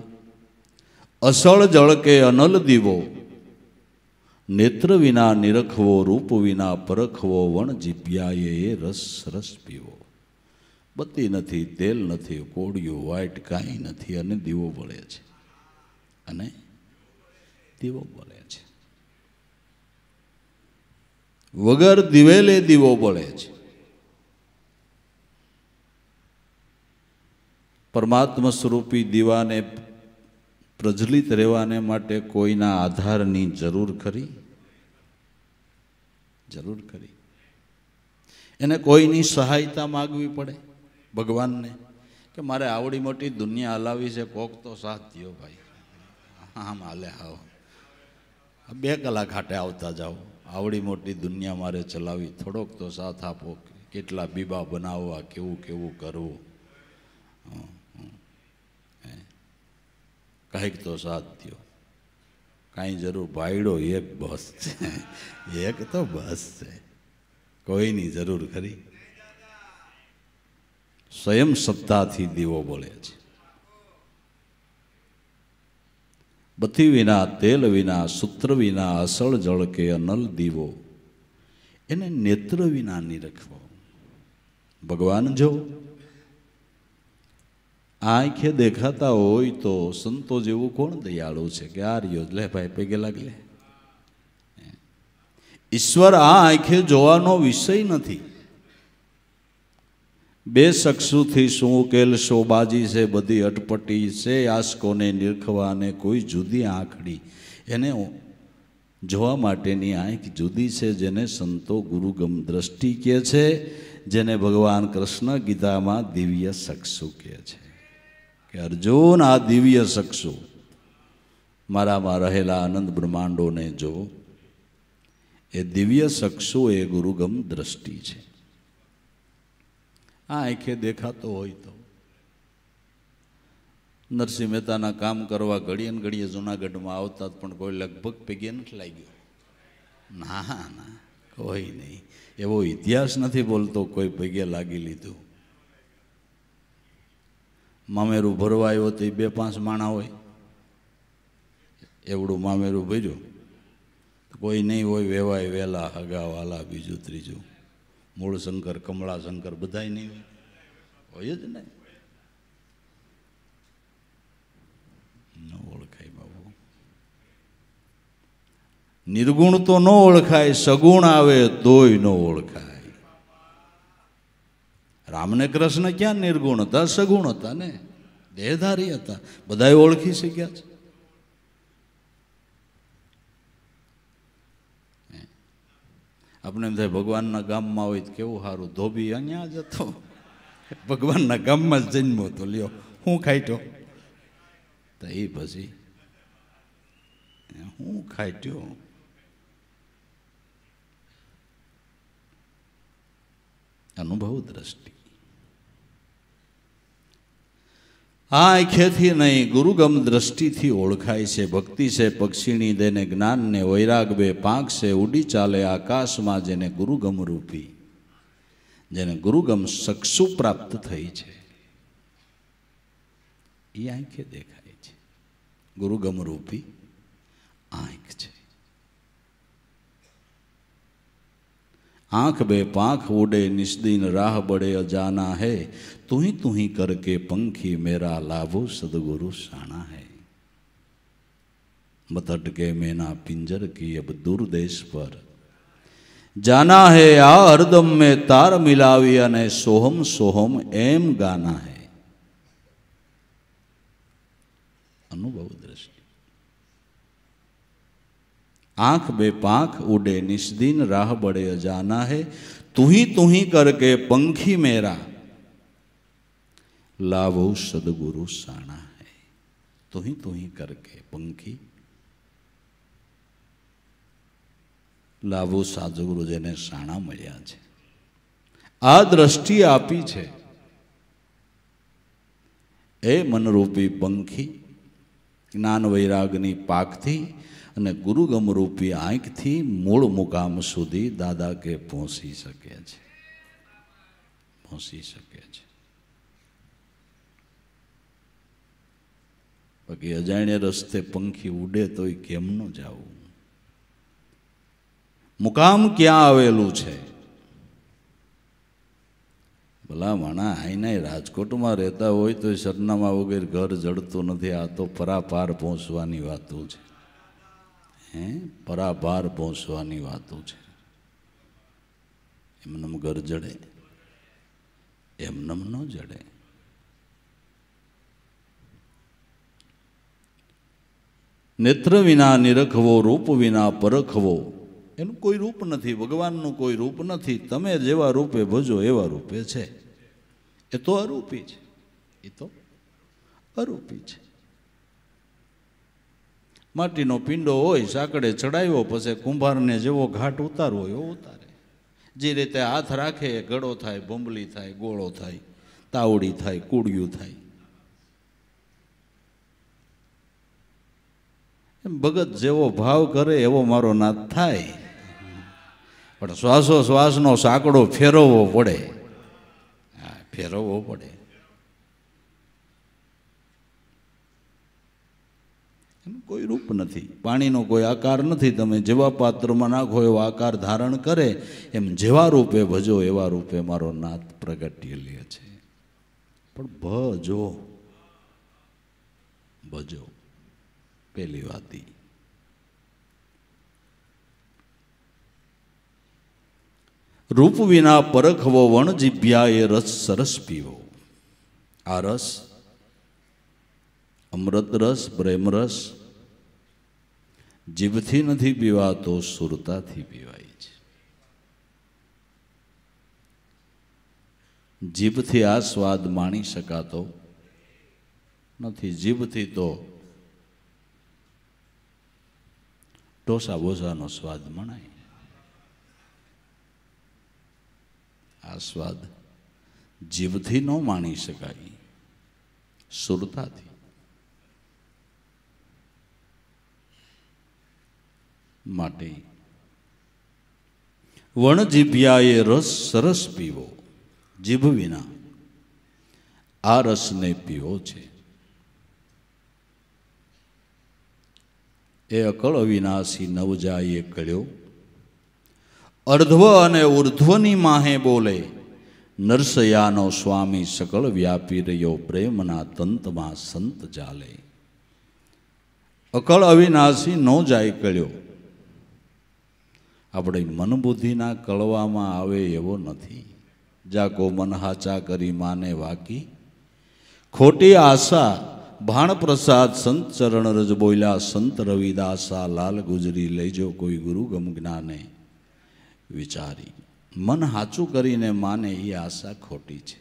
અસળ જળ કે અનલ દીવો, નેત્ર વિના નિરખવો, રૂપ વિના પરખવો, વણ જીભ્યાએ એ રસ રસ પીવો. બત્તી નથી, તેલ નથી, કોળિયું વાઈટ કાંઈ નથી, અને દીવો બળે છે, અને દીવો બળે છે. વગર દિવેલે દીવો બળે છે. પરમાત્મા સ્વરૂપી દીવાને પ્રજ્વલિત રહેવાને માટે કોઈના આધારની જરૂર ખરી? જરૂર ખરી. એને કોઈની સહાયતા માગવી પડે ભગવાનને કે મારે આવડી મોટી દુનિયા હલાવી છે, કોક તો સાથ દ્યો ભાઈ. આમ હાલે આવો, 2 કલાક હાટે આવતા જાઓ, આવડી મોટી દુનિયા મારે ચલાવી, થોડોક તો સાથ આપો. કેટલા બીબા બનાવવા, કેવું કેવું કરવું, કાંઈક તો સાથ દ્યો. કાંઈ જરૂર, ભાઈડો એક બસ છે, એક તો બસ છે, કોઈની જરૂર ખરી? સ્વયં સત્તાથી દીવો બળે છે. બત્તી વિના, તેલ વિના, સૂત્ર વિના, અસળ જળ કે અનલ દીવો, એને નેત્ર વિના નિરખવો. ભગવાન જો આંખે દેખાતા હોય તો સંતો જેવું કોણ દયાળુ છે કે આ રહ્યો લે ભાઈ પગે લાગી લે. ઈશ્વર આ આંખે જોવાનો વિષય નથી. 2 ચક્ષુથી શું ઉકેલશો, બાજી છે બધી અટપટી છે, આંસકોને નિરખવાને કોઈ જુદી આંખડી. એને જોવા માટેની આંખ જુદી છે, જેને સંતો ગુરુગમ દ્રષ્ટિ કહે છે, જેને ભગવાન કૃષ્ણ ગીતામાં દિવ્ય ચક્ષુ કહે છે કે અર્જુન આ દિવ્ય ચક્ષુ મારામાં રહેલા આનંદ બ્રહ્માંડોને જો. એ દિવ્ય ચક્ષુ એ ગુરુગમ દ્રષ્ટિ છે. આ આંખે દેખાતો હોય તો નરસિંહ મહેતાના કામ કરવા ઘડીએ ને ઘડીએ જૂનાગઢમાં આવતા, પણ કોઈ લગભગ પગે નથી લાગ્યો. ના ના, કોઈ નહીં. એવો ઇતિહાસ નથી બોલતો કોઈ પગે લાગી લીધું. મામેરું ભરવા આવ્યો તો 2-5 માણા હોય, એવડું મામેરું ભર્યું. કોઈ નહીં હોય, વેવાય વેલા, હગા વાલા, બીજું ત્રીજું, મૂળ શંકર, કમળા શંકર, બધાય નહીં હોય જ ને. ન ઓળખાય બાબુ. નિર્ગુણ તો ન ઓળખાય, સગુણ આવે તોય ન ઓળખાય. રામને કૃષ્ણ ક્યાં નિર્ગુણ હતા, સગુણ હતા ને, દેહધારી હતા, બધાય ઓળખી શક્યા છે. આપણે એમ થાય ભગવાનના ગામમાં હોય તો કેવું સારું, ધોબી અહીંયા જ હતો, ભગવાનના ગામમાં જ જન્મો તો લ્યો હું ખાઈટો. તો એ પછી હું ખાઈટ્યો. અનુભવ દ્રષ્ટિ. આ આંખેથી નહીં, ગુરુગમ દ્રષ્ટિથી ઓળખાય છે. ભક્તિ છે પક્ષીણી, દેને જ્ઞાનને વૈરાગ 2 પાંખ છે, ઉડી ચાલે આકાશમાં, જેને ગુરુગમ રૂપી, જેને ગુરુગમ ચક્ષુ પ્રાપ્ત થઈ છે, એ આંખે દેખાય છે. ગુરુગમ રૂપી આંખ છે. आँख 2 પાંખ उड़े निस्दिन राह बड़े अजाना है, तू ही करके पंखी मेरा लाभो सदगुरु साना है. मत अटके मैना पिंजर की अब दूर देश पर जाना है, आ हरदम में तार मिलावी अने सोहम सोहम एम गाना है. अनुभव दृष्टि. आँख 2 પાંખ उड़े निस्दिन राह बड़े अजाना है, तू ही करके पंखी मेरा लाभो सदगुरु साना है. तू ही करके पंखी लाभो सदगुरु जेने साणा मळ्या छे. आ दृष्टि आपी छे ए मनरूपी पंखी ज्ञान वैरागनी पाकथी અને ગુરુગમ રૂપી આંખથી મૂળ મુકામ સુધી દાદા કે પહોંચી શકે છે, પહોંચી શકે છે. બાકી અજાણ્યા રસ્તે પંખી ઉડે તોય કેમ ન જાવું? મુકામ ક્યાં આવેલું છે? ભલા માણા આઈને રાજકોટમાં રહેતા હોય તો સરનામા વગર ઘર જડતું નથી. આ તો પરાપાર પહોંચવાની વાતો છે. પરાપાર પહોંચવાની વાતો છે. એમનેમ ઘર જડે? એમનેમ ન જડે. નેત્ર વિના નિરખવો, રૂપ વિના પરખવો. એનું કોઈ રૂપ નથી, ભગવાનનું કોઈ રૂપ નથી. તમે જેવા રૂપે ભજો એવા રૂપે છે. એ તો અરૂપી છે, એ તો અરૂપી છે. માટીનો પિંડો હોય, સાંકળે ચડાવ્યો, પછી કુંભારને જેવો ઘાટ ઉતારવો એવો ઉતારે. જે રીતે હાથ રાખે એ ગળો થાય, ભંભલી થાય, ગોળો થાય, તાવડી થાય, કુડિયું થાય. એમ ભગત જેવો ભાવ કરે એવો મારો નાથ થાય. પણ શ્વાસો શ્વાસનો સાંકડો ફેરવવો પડે. હા, ફેરવવો પડે. એનું કોઈ રૂપ નથી, પાણીનો કોઈ આકાર નથી. તમે જેવા પાત્રમાં નાખો એવો આકાર ધારણ કરે. એમ જેવા રૂપે ભજો એવા રૂપે મારો નાથ પ્રગટ્ય લે છે. પણ ભજો ભજો પહેલી વાત. રૂપ વિના પરખવો, વણ જીભ્યા એ રસ સરસ પીવો. આ રસ અમૃત રસ, પ્રેમ રસ જીભથી નથી પીવાતો, સુરતાથી પીવાય છે. જીભથી આ સ્વાદ માણી શકાતો નથી. જીભથી તો ઢોસા બોસાનો સ્વાદ મણાય. આ સ્વાદ જીભથી ન માણી શકાય, સુરતાથી. માટે વણ જીભ્યાએ રસ સરસ પીવો. જીભ વિના આ રસને પીવો છે. એ અકળ અવિનાશી નવ જાય કળ્યો. અર્ધ્વ અને ઉર્ધ્વની માહે બોલે. નરસયાનો સ્વામી સકળ વ્યાપી રહ્યો. પ્રેમના તંતમાં સંત ચાલે. અકળ અવિનાશી નો જાય કળ્યો. આપણે મન બુદ્ધિના કળવામાં આવે એવો નથી. જાકો મન હાચા કરી માને વાકી. ખોટી આશા ભાણ પ્રસાદ સંત ચરણ રજ બોલ્યા. સંત રવિદાસા લાલ ગુજરી લેજો કોઈ ગુરુ ગમ જ્ઞાને વિચારી. મન હાચું કરીને માને એ આશા ખોટી છે.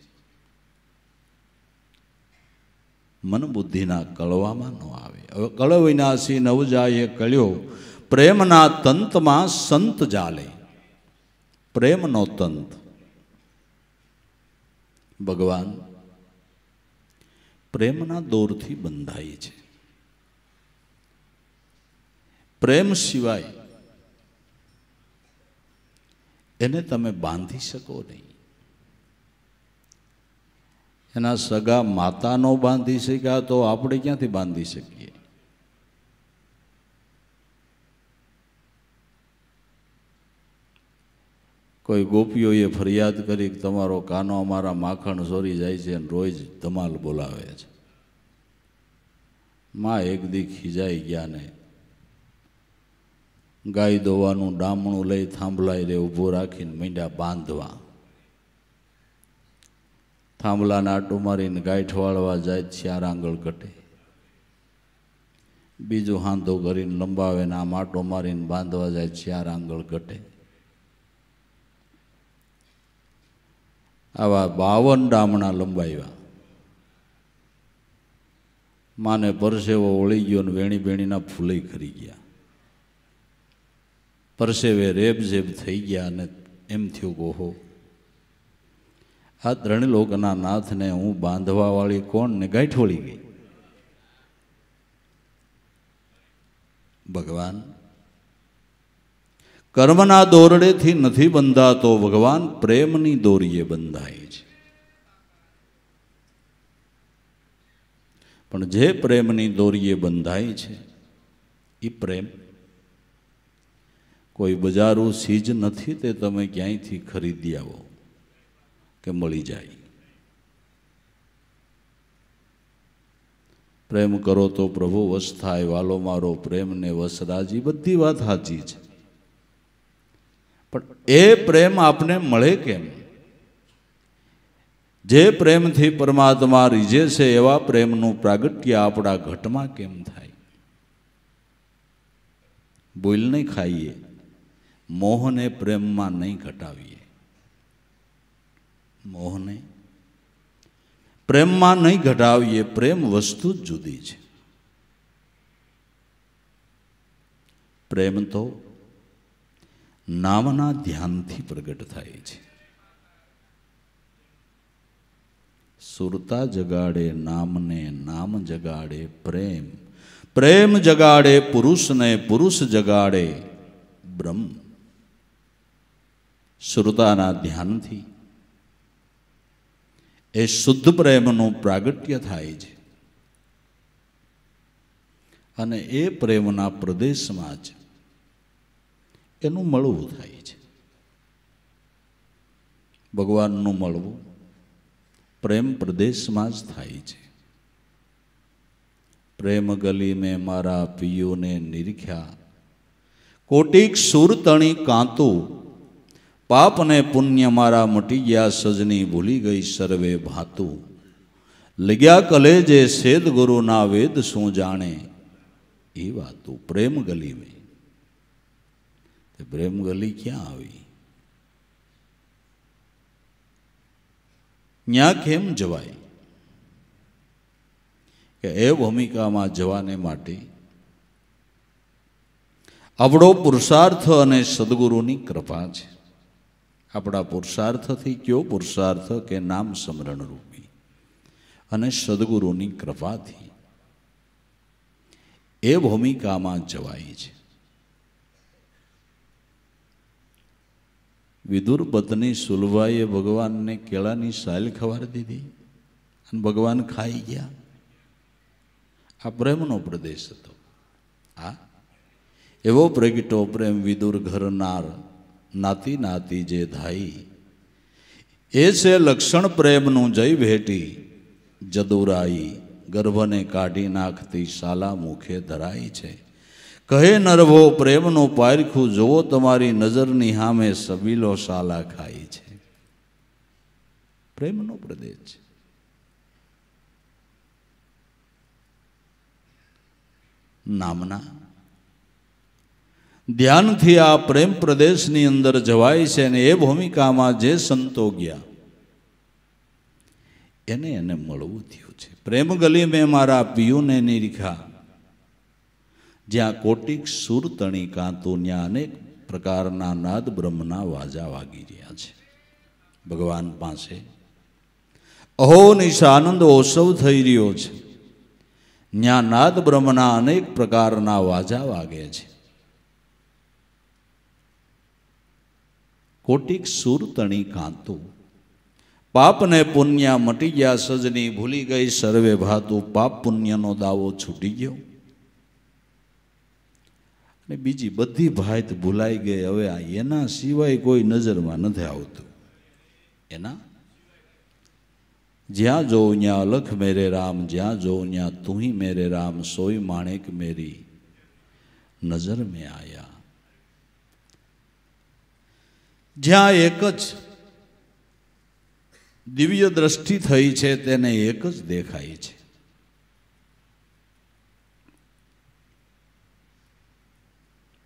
મન બુદ્ધિના કળવામાં ન આવે. હવે કળ વિનાશી નવ જાય કળ્યો. પ્રેમના તંતમાં સંત જાલે. પ્રેમનો તંત ભગવાન પ્રેમના દોરથી બંધાય છે. પ્રેમ સિવાય એને તમે બાંધી શકો નહીં. એના સગા માતા નો બાંધી શક્યા તો આપણે ક્યાંથી બાંધી શકીએ? કોઈ ગોપીઓએ ફરિયાદ કરી કે તમારો કાનો અમારા માખણ ચોરી જાય છે અને રોજ ધમાલ બોલાવે છે. માં એક દી ખીજાઈ ગયા ને ગાય દોવાનું ડામણું લઈ થાંભલાઈ રે ઊભો રાખીને મીંડા બાંધવા. થાંભલાને આટું મારીને ગાંઠ વાળવા જાય, 4 આંગળ કટે. બીજું હાંધો કરીને લંબાવે ને આમ આટો મારીને બાંધવા જાય, 4 આંગળ કટે. આવા 52 ડામણા લંબાવ્યા. માને પરસેવો ઓળી ગયો ને વેણી બેણીના ફૂલે ખરી ગયા. પરસેવે રેબઝેબ થઈ ગયા અને એમ થયું કે ઓહો, આ ત્રણલોકના નાથને હું બાંધવા વાળી કોણ ને ગાંઠ વળી ગઈ. ભગવાન કર્મના દોરડેથી નથી બંધાતો, ભગવાન પ્રેમની દોરીએ બંધાય છે. પણ જે પ્રેમની દોરીએ બંધાય છે એ પ્રેમ કોઈ બજારું ચીજ નથી તે તમે ક્યાંયથી ખરીદી આવો કે મળી જાય. પ્રેમ કરો તો પ્રભુ વશ થાય, વાલો મારો પ્રેમને વસરાજી, બધી વાત સાચી છે. પણ એ પ્રેમ આપને મળે કેમ? જે પ્રેમથી પરમાત્મા રીઝે છે એવા પ્રેમનું પ્રાગટ્ય આપણા ઘટમાં કેમ થાય? બોલ નહીં ખાઈએ, મોહને પ્રેમમાં નહીં ઘટાવીએ. મોહને પ્રેમમાં નહીં ઘટાવીએ. પ્રેમ વસ્તુ જ જુદી છે. પ્રેમ તો નામના ધ્યાનથી પ્રગટ થાય છે. સુરતા જગાડે નામને, નામ જગાડે પ્રેમ, પ્રેમ જગાડે પુરુષને, પુરુષ જગાડે બ્રહ્મ. સુરતાના ધ્યાનથી એ શુદ્ધ પ્રેમનું પ્રાગટ્ય થાય છે. અને એ પ્રેમના પ્રદેશમાં જ એનું મળવું થાય છે. ભગવાનનું મળવું પ્રેમ પ્રદેશમાં જ થાય છે. પ્રેમ ગલી મેં મારા પિયોને નિરખ્યા, કોટિક સુર તણી કાંતું, પાપ ને પુણ્ય મારા મટી ગયા, સજની ભૂલી ગઈ સર્વે ભાતું. લગ્યા કલેજે સેદ ગુરુના વેદ શું જાણે, એ વાતું. પ્રેમ ગલી મેં, પ્રેમ ગલી ક્યાં આવી? ન્યા કેમ જવાય? કે એ ભૂમિકામાં જવાને માટે આપણો પુરુષાર્થ અને સદગુરુની કૃપા છે. આપણા પુરુષાર્થથી કયો પુરુષાર્થ? કે નામ સ્મરણ રૂપી અને સદગુરુની કૃપાથી એ ભૂમિકામાં જવાય છે. વિદુર પત્ની સુલભાઈએ ભગવાનને કેળાની સાલ ખવાડી દીધી અને ભગવાન ખાઈ ગયા. આ પ્રેમનો પ્રદેશ હતો. આ એવો પ્રગટો પ્રેમ વિદુર ઘરનાર, નાતી નાતી જે ધાઈ, એ છે લક્ષણ પ્રેમનું જય ભેટી. જદુરાઈ ગર્ભને કાઢી નાખતી શાલા મુખે ધરાઈ છે. કહે નરવો પ્રેમનું પારખું, જોવો તમારી નજરની સામે સબીલો શાલા ખાય છે. પ્રેમનો પ્રદેશ છે. નામના ધ્યાનથી આ પ્રેમ પ્રદેશની અંદર જવાય છે. અને એ ભૂમિકામાં જે સંતો ગયા એને મળવું થયું છે. પ્રેમ ગલી મેં મારા પિયુને નિરખા, જ્યાં કોટિક સુર તણી કાંતું, ત્યાં અનેક પ્રકારના નાદ બ્રહ્મના વાજા વાગી રહ્યા છે. ભગવાન પાસે અહોનિશ આનંદ ઓસવ થઈ રહ્યો છે. ત્યાં નાદ બ્રહ્મના અનેક પ્રકારના વાજા વાગે છે. કોટિક સુર તણી કાંતું, પાપ ને પુણ્ય મટી ગયા, સજની ભૂલી ગઈ સર્વે ભાતું. પાપ પુણ્યનો દાવો છૂટી ગયો અને બીજી બધી ભાત ભૂલાઈ ગઈ. હવે આ એના સિવાય કોઈ નજરમાં નથી આવતું. એના જ્યાં જોઉં ત્યાં અલખ મેરે રામ, જ્યાં જોઉં ત્યાં તું ही मेरे राम, सोई माणिक मेरी नजर में आया. જ્યાં એક જ દિવ્ય દ્રષ્ટિ થઈ છે તેને એક જ દેખાય છે.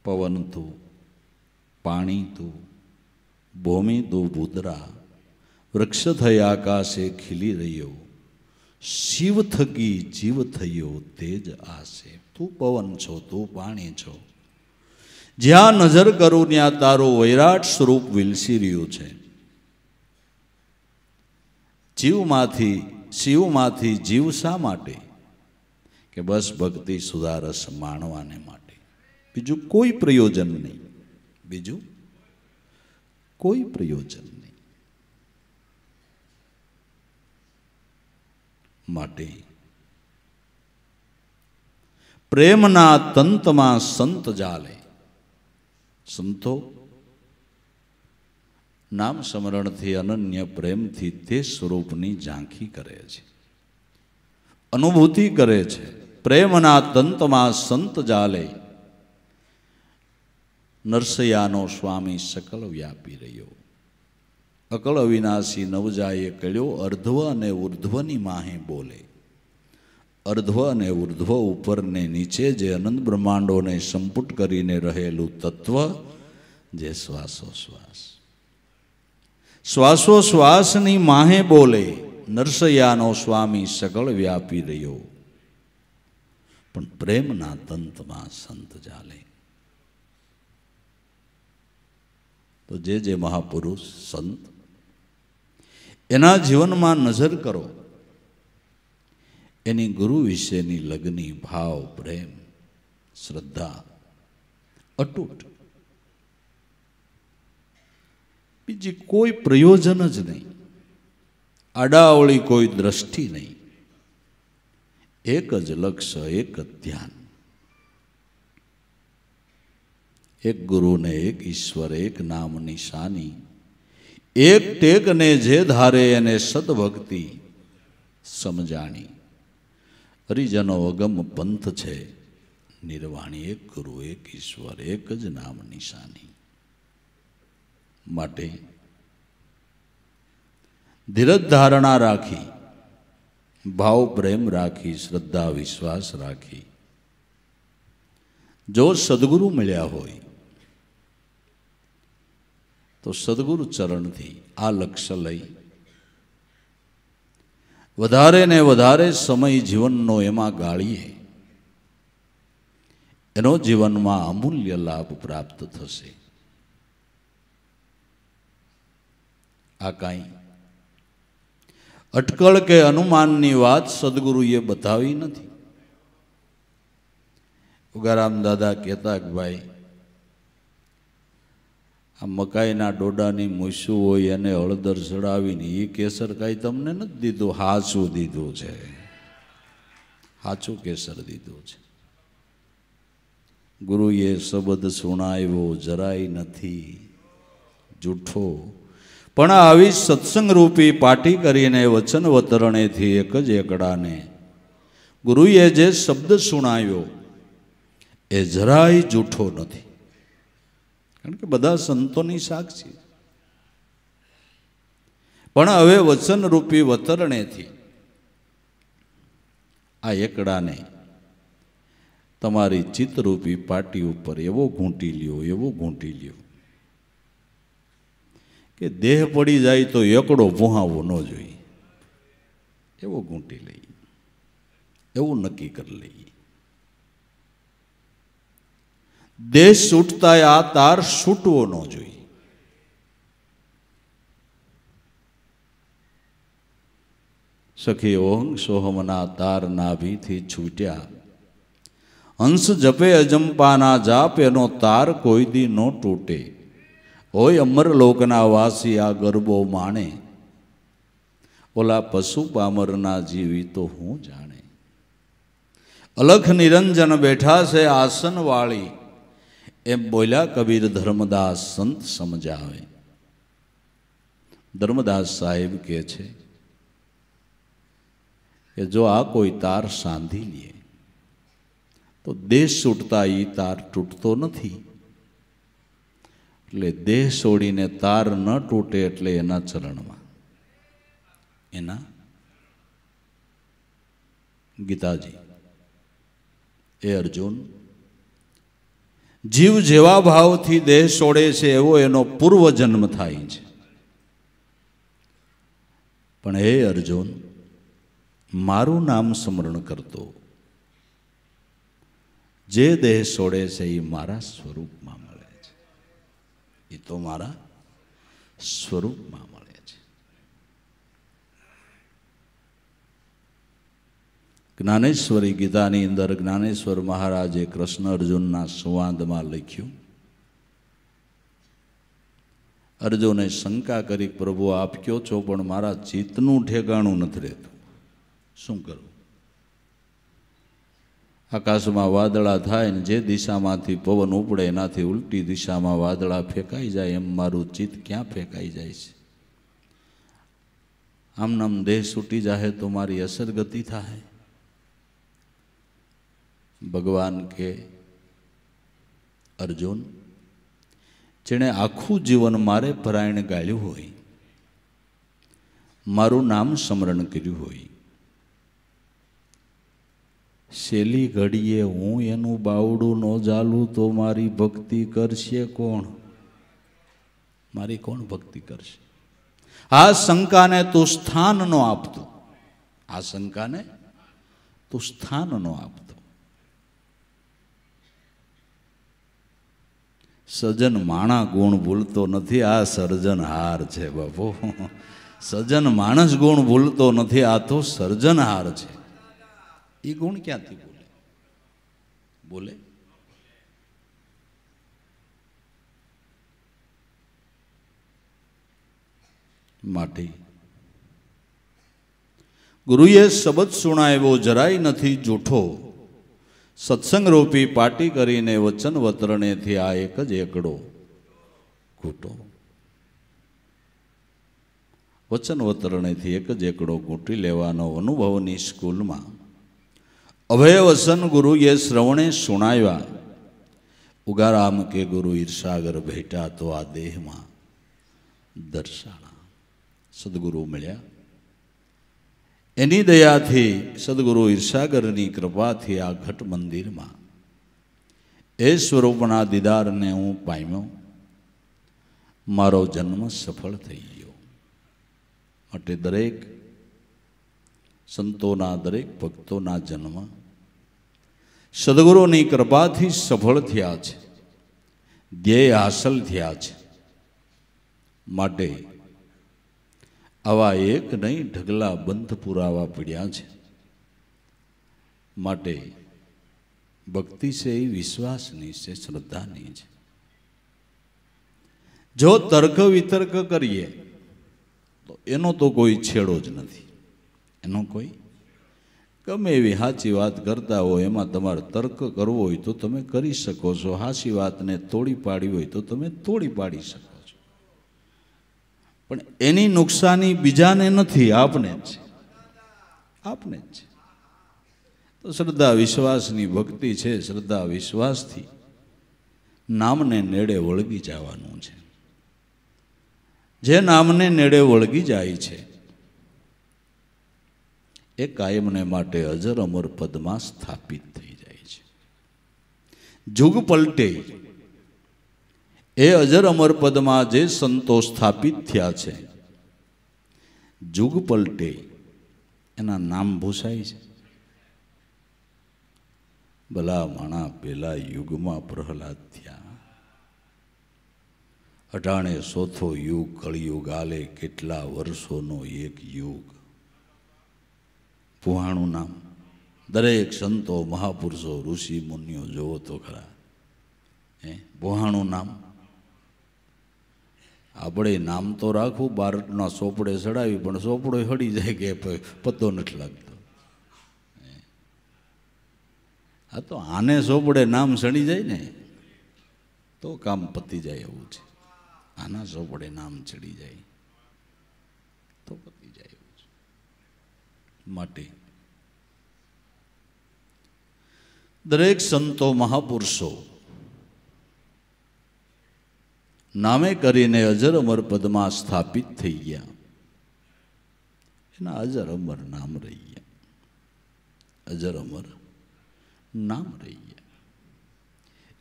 પવન તું, પાણી તું, ભૂમિ તું ભૂદરા, વૃક્ષ થઈ આકાશે ખીલી રહ્યો, શિવ થકી જીવ થયો તેજ આશે. તું પવન છો, તું પાણી છો. જ્યાં નજર કરું ત્યાં તારું વૈરાટ સ્વરૂપ વિલસી રહ્યું છે. શિવમાંથી જીવ શા માટે? કે બસ ભક્તિ સુધારસ માણવાને માટે. બીજું કોઈ પ્રયોજન નહીં, બીજું કોઈ પ્રયોજન નહીં. માટે પ્રેમના તંતમાં સંત જાલે. સંતો નામ સ્મરણથી અનન્ય પ્રેમથી તે સ્વરૂપની ઝાંખી કરે છે, અનુભૂતિ કરે છે. પ્રેમના તંતમાં સંત જાલે, નરસૈયાનો સ્વામી સકલ વ્યાપી રહ્યો. અકળ અવિનાશી નવજાએ કળ્યો, અર્ધ્વ અને ઉર્ધ્વની માહે બોલે. અર્ધ્વ અને ઉર્ધ્વ ઉપર ને નીચે જે અનંત બ્રહ્માંડોને સંપુટ કરીને રહેલું તત્વ, જે શ્વાસોશ્વાસ, શ્વાસોશ્વાસની માહે બોલે. નરસૈયાનો સ્વામી સકળ વ્યાપી રહ્યો, પણ પ્રેમના તંતમાં સંત જાલે. તો જે મહાપુરુષ સંત, એના જીવનમાં નજર કરો, એની ગુરુ વિશેની લગની ભાવ, પ્રેમ, શ્રદ્ધા અતૂટ. બીજી કોઈ પ્રયોજન જ નહીં, આડાવળી કોઈ દ્રષ્ટિ નહીં. એક જ લક્ષ્ય, એક જ ધ્યાન. એક ગુરુને એક ઈશ્વર, એક નામ નિશાની. એક ટેકને જે ધારે એને સદભક્તિ સમજાણી. હરિજનો અગમ પંથ છે નિર્વાણી. એક ગુરુ, એક ઈશ્વર, એક જ નામ નિશાની. માટે ધીરજ ધારણા રાખી, ભાવ પ્રેમ રાખી, શ્રદ્ધા વિશ્વાસ રાખી, જો સદગુરુ મળ્યા હોય તો સદગુરુ ચરણથી આ લક્ષ્ય લઈ વધારે ને વધારે સમય જીવનનો એમાં ગાળીએ, એનો જીવનમાં અમૂલ્ય લાભ પ્રાપ્ત થશે. આ કાંઈ અટકળ કે અનુમાનની વાત સદગુરુએ બતાવી નથી. ઉગારામ દાદા કહેતા કે ભાઈ, આ મકાઈના ડોડાની મૂછું હોય એને હળદર ચડાવીને એ કેસર કાંઈ તમને નથી દીધું, હાચું દીધું છે, હાચું કેસર દીધું છે. ગુરુએ શબ્દ સુણાવ્યો જરાય નથી જૂઠો, પણ આવી સત્સંગ રૂપી પાટી કરીને વચન વતરણેથી એક જ એકડાને ગુરુએ જે શબ્દ સુણાવ્યો એ જરાય જૂઠો નથી. કારણ કે બધા સંતોની સાક્ષી. પણ હવે વચન રૂપી વતરણેથી આ એકડાને તમારી ચિત્તરૂપી પાટી ઉપર એવો ઘૂંટી લ્યો, એવો ઘૂંટી લ્યો કે દેહ પડી જાય તો એકડો ભૂહાવો ન જોઈએ, એવો ઘૂંટી લઈએ, એવું નક્કી કરી લઈએ. દેહ છૂટતા આ તાર છૂટવો ન જોઈએ. સખી ઓહંગ સોહમના તાર નાભીથી છૂટ્યા, હંસ જપે અજંપાના જાપ એનો તાર કોઈ દી ન તૂટે. હોય અમર લોકના વાસી આ ગરબો માણે, ઓલા પશુ પામરના જીવી તો હું જાણે. અલખ નિરંજન બેઠા છે આસન વાળી, એમ બોલ્યા કબીર ધર્મદાસ સંત સમજાવે. ધર્મદાસ સાહેબ કહે છે કે જો આ કોઈ તાર સાંધી લે તો દેહ છૂટતા એ તાર તૂટતો નથી. એટલે દેહ છોડીને તાર ન તૂટે એટલે એના ચરણમાં, એના ગીતાજી એ અર્જુન જીવ જેવા ભાવથી દેહ છોડે છે એવો એનો પૂર્વ જન્મ થાય છે. પણ હે અર્જુન, મારું નામ સ્મરણ કરતો જે દેહ છોડે છે એ મારા સ્વરૂપમાં મળે છે, એ તો મારા સ્વરૂપમાં મળે છે. જ્ઞાનેશ્વરી ગીતાની અંદર જ્ઞાનેશ્વર મહારાજે કૃષ્ણ અર્જુનના સંવાદમાં લખ્યું. અર્જુને શંકા કરી, પ્રભુ આપ કયો છો પણ મારા ચિત્તનું ઠેકાણું નથી રહેતું, શું કરું? આકાશમાં વાદળા થાય ને જે દિશામાંથી પવન ઉપડે એનાથી ઉલટી દિશામાં વાદળા ફેંકાઈ જાય, એમ મારું ચિત્ત ક્યાં ફેંકાઈ જાય છે? આમનામ દેહ છૂટી જાય તો મારી અસર ગતિ થાય. ભગવાન કે, અર્જુન, જેણે આખું જીવન મારે પરાયણ ગાળ્યું હોય, મારું નામ સ્મરણ કર્યું હોય, છેલ્લી ઘડીએ હું એનું બાવડું ન ઝાલું તો મારી ભક્તિ કરશે કોણ? મારી કોણ ભક્તિ કરશે? આ શંકાને તું સ્થાન ન આપતો, આ શંકાને તું સ્થાન ન આપતો. સજન માણા ગુણ ભૂલતો નથી, આ સર્જનહાર છે બાપુ. સજન માણસ ગુણ ભૂલતો નથી, આ તો સર્જનહાર છે. એ ગુણ ક્યાંથી બોલે? બોલે માટે ગુરુએ શબ્દ સુણાવ્યો જરાય નથી જૂઠો, સત્સંગ રૂપી પાટી કરીને વચન વતરણેથી આ એક જ એકડો ઘૂંટો. વચન વતરણેથી એક જ એકડો ઘૂંટી લેવાનો અનુભવની સ્કૂલમાં અભય વસન ગુરુએ શ્રવણે સુણાવ્યા. ઉગારામ કે ગુરુ ઈર્ષાગર ભેટા તો આ દેહમાં દર્શાણા. સદગુરુ મળ્યા, એની દયાથી સદગુરુ ઈર્ષાગરની કૃપાથી આ ઘટ મંદિરમાં એ સ્વરૂપના દીદારને હું પામ્યો. મારો જન્મ સફળ થઈ ગયો. માટે દરેક સંતોના, દરેક ભક્તોના જન્મ સદગુરુની કૃપાથી સફળ થયા છે, ધ્યેય હાંસલ થયા છે. માટે આવા એક નહીં ઢગલા બંધ પુરાવા પડ્યા છે. માટે ભક્તિ છે એ વિશ્વાસની છે, શ્રદ્ધાની છે. જો તર્ક વિતર્ક કરીએ તો એનો તો કોઈ છેડો જ નથી. એનો કોઈ ગમે એવી સાચી વાત કરતા હોય એમાં તમારે તર્ક કરવો હોય તો તમે કરી શકો છો. સાચી વાતને તોડી પાડી હોય તો તમે તોડી પાડી શકો છો. પણ એની નુકસાની બીજાને નથી, આપને જ છે. આપને જ છે. તો શ્રદ્ધા વિશ્વાસની ભક્તિ છે. શ્રદ્ધા વિશ્વાસથી નામને નેડે વળગી જવાનું છે. જે નામને નેડે વળગી જાય છે એ કાયમને માટે અજર અમર પદમાં સ્થાપિત થઈ જાય છે. જુગ પલટે એ અજર અમર પદમાં જે સંતો સ્થાપિત થયા છે, જુગ પલટે એના નામ ભૂસાય છે. ભલા માણા પેલા યુગમાં પ્રહલાદ થયા, અટાણે ચોથો યુગ કળિયુગ આલે, કેટલા વર્ષોનો એક યુગ. પુહાણું નામ દરેક સંતો મહાપુરુષો ઋષિ મુનિઓ જોવો તો ખરા. પુહાણું નામ આપણે નામ તો રાખવું, બારટના સોપડે ચડાવી, પણ સોપડો હળી જાય કે પતો નથી લાગતો. આ તો આને સોપડે નામ સડી જાય ને તો કામ પતી જાય એવું છે. આના સોપડે નામ ચડી જાય તો પતી જાય એવું છે. માટે દરેક સંતો મહાપુરુષો નામે કરીને અજર અમર પદમાં સ્થાપિત થઈ ગયા. એના અજર અમર નામ રહી ગયા. અજર અમર નામ રહી ગયા.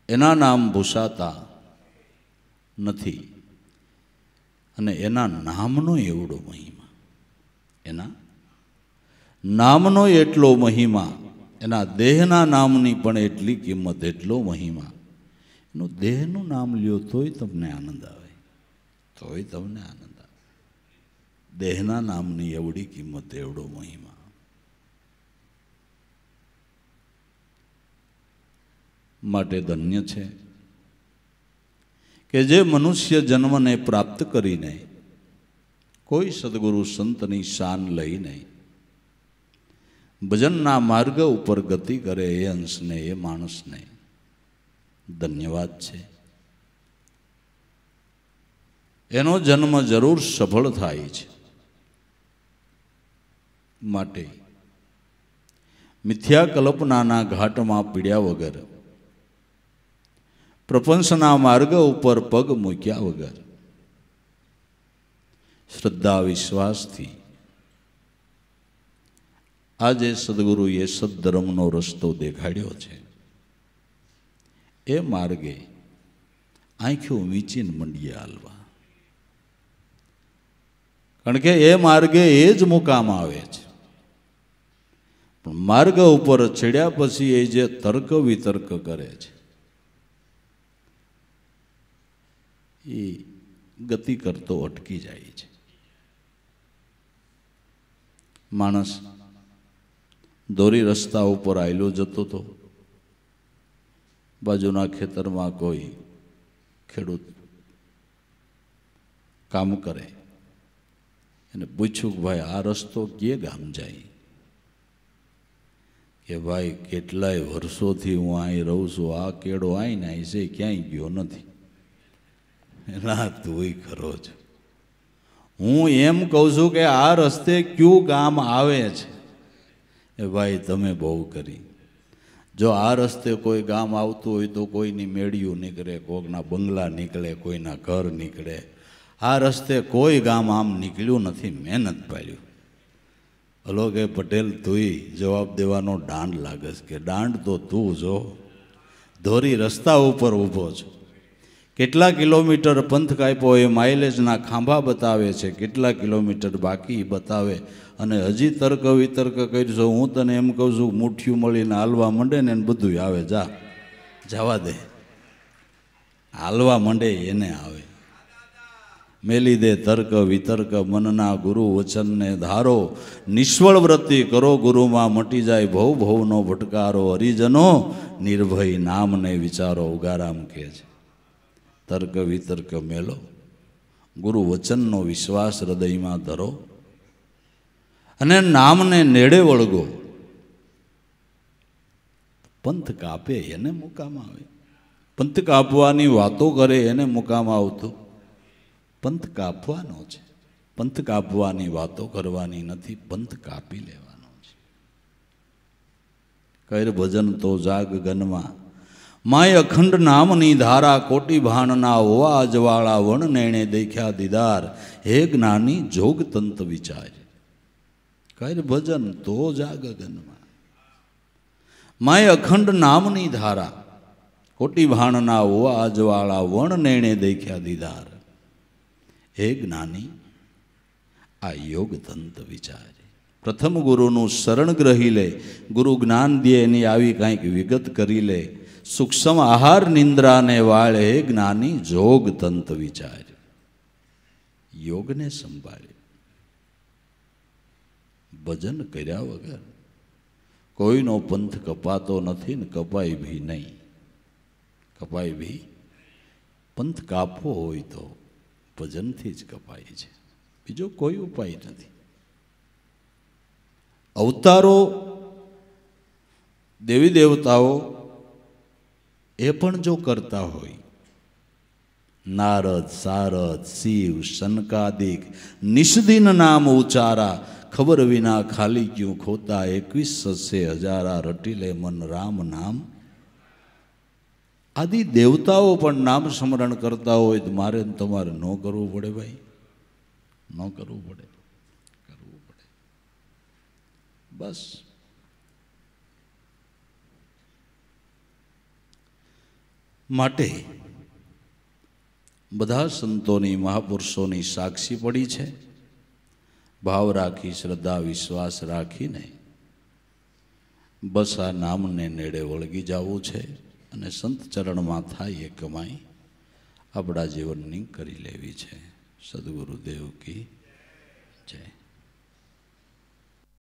એના નામ ભૂસાતા નથી. અને એના નામનો એવડો મહિમા, એના નામનો એટલો મહિમા, એના દેહના નામની પણ એટલી કિંમત, એટલો મહિમા. એનું દેહનું નામ લ્યો તોય તમને આનંદ આવે, તોય તમને આનંદ આવે. દેહના નામની એવડી કિંમત, એવડો મહિમા. માટે ધન્ય છે કે જે મનુષ્ય જન્મને પ્રાપ્ત કરીને કોઈ સદગુરુ સંતની શાન લઈને ભજનના માર્ગ ઉપર ગતિ કરે એ અંશને, એ માણસને ધન્યવાદ છે. એનો જન્મ જરૂર સફળ થાય છે. માટે મિથ્યા કલ્પનાના ઘાટમાં પીડ્યા વગર, પ્રપંચના માર્ગ ઉપર પગ મૂક્યા વગર, શ્રદ્ધા વિશ્વાસથી આજે સદગુરુએ સદ્ધર્મનો રસ્તો દેખાડ્યો છે. એ માર્ગે આંખો વીંચીને મંડીએ હાલવા. કારણ કે એ માર્ગે એ જ મુકામ આવે છે. પણ માર્ગ ઉપર ચડ્યા પછી એ જે તર્ક વિતર્ક કરે છે એ ગતિ કરતો અટકી જાય છે. માણસ દોરી રસ્તા ઉપર આયલો જતો હતો. બાજુના ખેતરમાં કોઈ ખેડૂત કામ કરે, એને પૂછ્યું કે ભાઈ આ રસ્તો કે ગામ જાય? કે ભાઈ કેટલાય વર્ષોથી હું અહીં રહું છું, આ કેળો આવીને અહીં છે, ક્યાંય ગયો નથી. ના તુંય ખરો છો. હું એમ કહું છું કે આ રસ્તે કયું ગામ આવે છે? એ ભાઈ તમે બહુ કરી. જો આ રસ્તે કોઈ ગામ આવતું હોય તો કોઈની મેળિયું નીકળે, કોઈના બંગલા નીકળે, કોઈના ઘર નીકળે. આ રસ્તે કોઈ ગામ આમ નીકળ્યું નથી, મહેનત પાડ્યું. હલો કે પટેલ તુંય જવાબ દેવાનો દાંડ લાગે છે. કે દાંડ તો તું જો, ધોરી રસ્તા ઉપર ઊભો છો. કેટલા કિલોમીટર પંથ કાપ્યો એ માઇલેજના ખાંભા બતાવે છે, કેટલા કિલોમીટર બાકી બતાવે. અને હજી તર્ક વિતર્ક કરીશું. હું તને એમ કહું છું મુઠ્ઠીયું મળીને હાલવા માંડે ને એને બધું આવે. જા જવા દે, હાલવા માંડે એને આવે. મેલી દે તર્ક વિતર્ક, મનના ગુરુ વચનને ધારો. નિષ્ફળ વૃત્તિ કરો ગુરુમાં, મટી જાય ભવ ભવનો ભટકારો. હરિજનો નિર્ભય નામને વિચારો. ઉગારામ કહે છે તર્ક વિતર્ક મેલો, ગુરુ વચનનો વિશ્વાસ હૃદયમાં ધરો અને નામને નેડે વળગો. પંથ કાપે એને મુકામ આવે. પંથ કાપવાની વાતો કરે એને મુકામ આવતું. પંથ કાપવાનો છે, પંથ કાપવાની વાતો કરવાની નથી, પંથ કાપી લેવાનો છે. કર ભજન તો જાગ ગનમાં, માય અખંડ નામની ધારા. કોટી ભાણના હોવા અજવાળા, વણ નેણે દેખ્યા દીદાર. હે જ્ઞાની જોગ તંત વિચાર, કર ભજન તો જાગ ગનમાં. માય અખંડ નામની ધારા, કોટી ભાણના હોવા અજવાળા, વણ નેણે દેખ્યા દીદાર. હે જ્ઞાની આ યોગ તંત વિચાર. પ્રથમ ગુરુનું શરણ ગ્રહી લે, ગુરુ જ્ઞાન દે એની આવી કાંઈક વિગત કરી લે. સૂક્ષ્મ આહાર નિંદ્રાને વાળે, હે જ્ઞાની જોગ તંત વિચાર. યોગને સંભાળે. ભજન કર્યા વગર કોઈનો પંથ કપાતો નથી ને કપાય ભી નહીં. કપાય ભી. પંથ કાપવો હોય તો ભજનથી જ કપાય છે, બીજો કોઈ ઉપાય નથી. અવતારો દેવી દેવતાઓ એ પણ જો કરતા હોય, નારદ સારદ શિવ સનકાદિક નિષદિન નામ ઉચારા. ખબર વિના ખાલી ક્યું ખોતા, 21 સસે હજારા. રટી લે મન રામ નામ. આદિ દેવતાઓ પણ નામ સ્મરણ કરતા હોય તો મારે તમારે ન કરવું પડે ભાઈ, ન કરવું પડે, કરવું પડે. બસ માટે બધા સંતોની મહાપુરુષોની સાક્ષી પડી છે. ભાવ રાખી, શ્રદ્ધા વિશ્વાસ રાખીને બસ આ નામને નેડે વળગી જવું છે અને સંત ચરણમાં થાય એ કમાઈ આપણા જીવનની કરી લેવી છે. સદગુરુદેવ કી જય.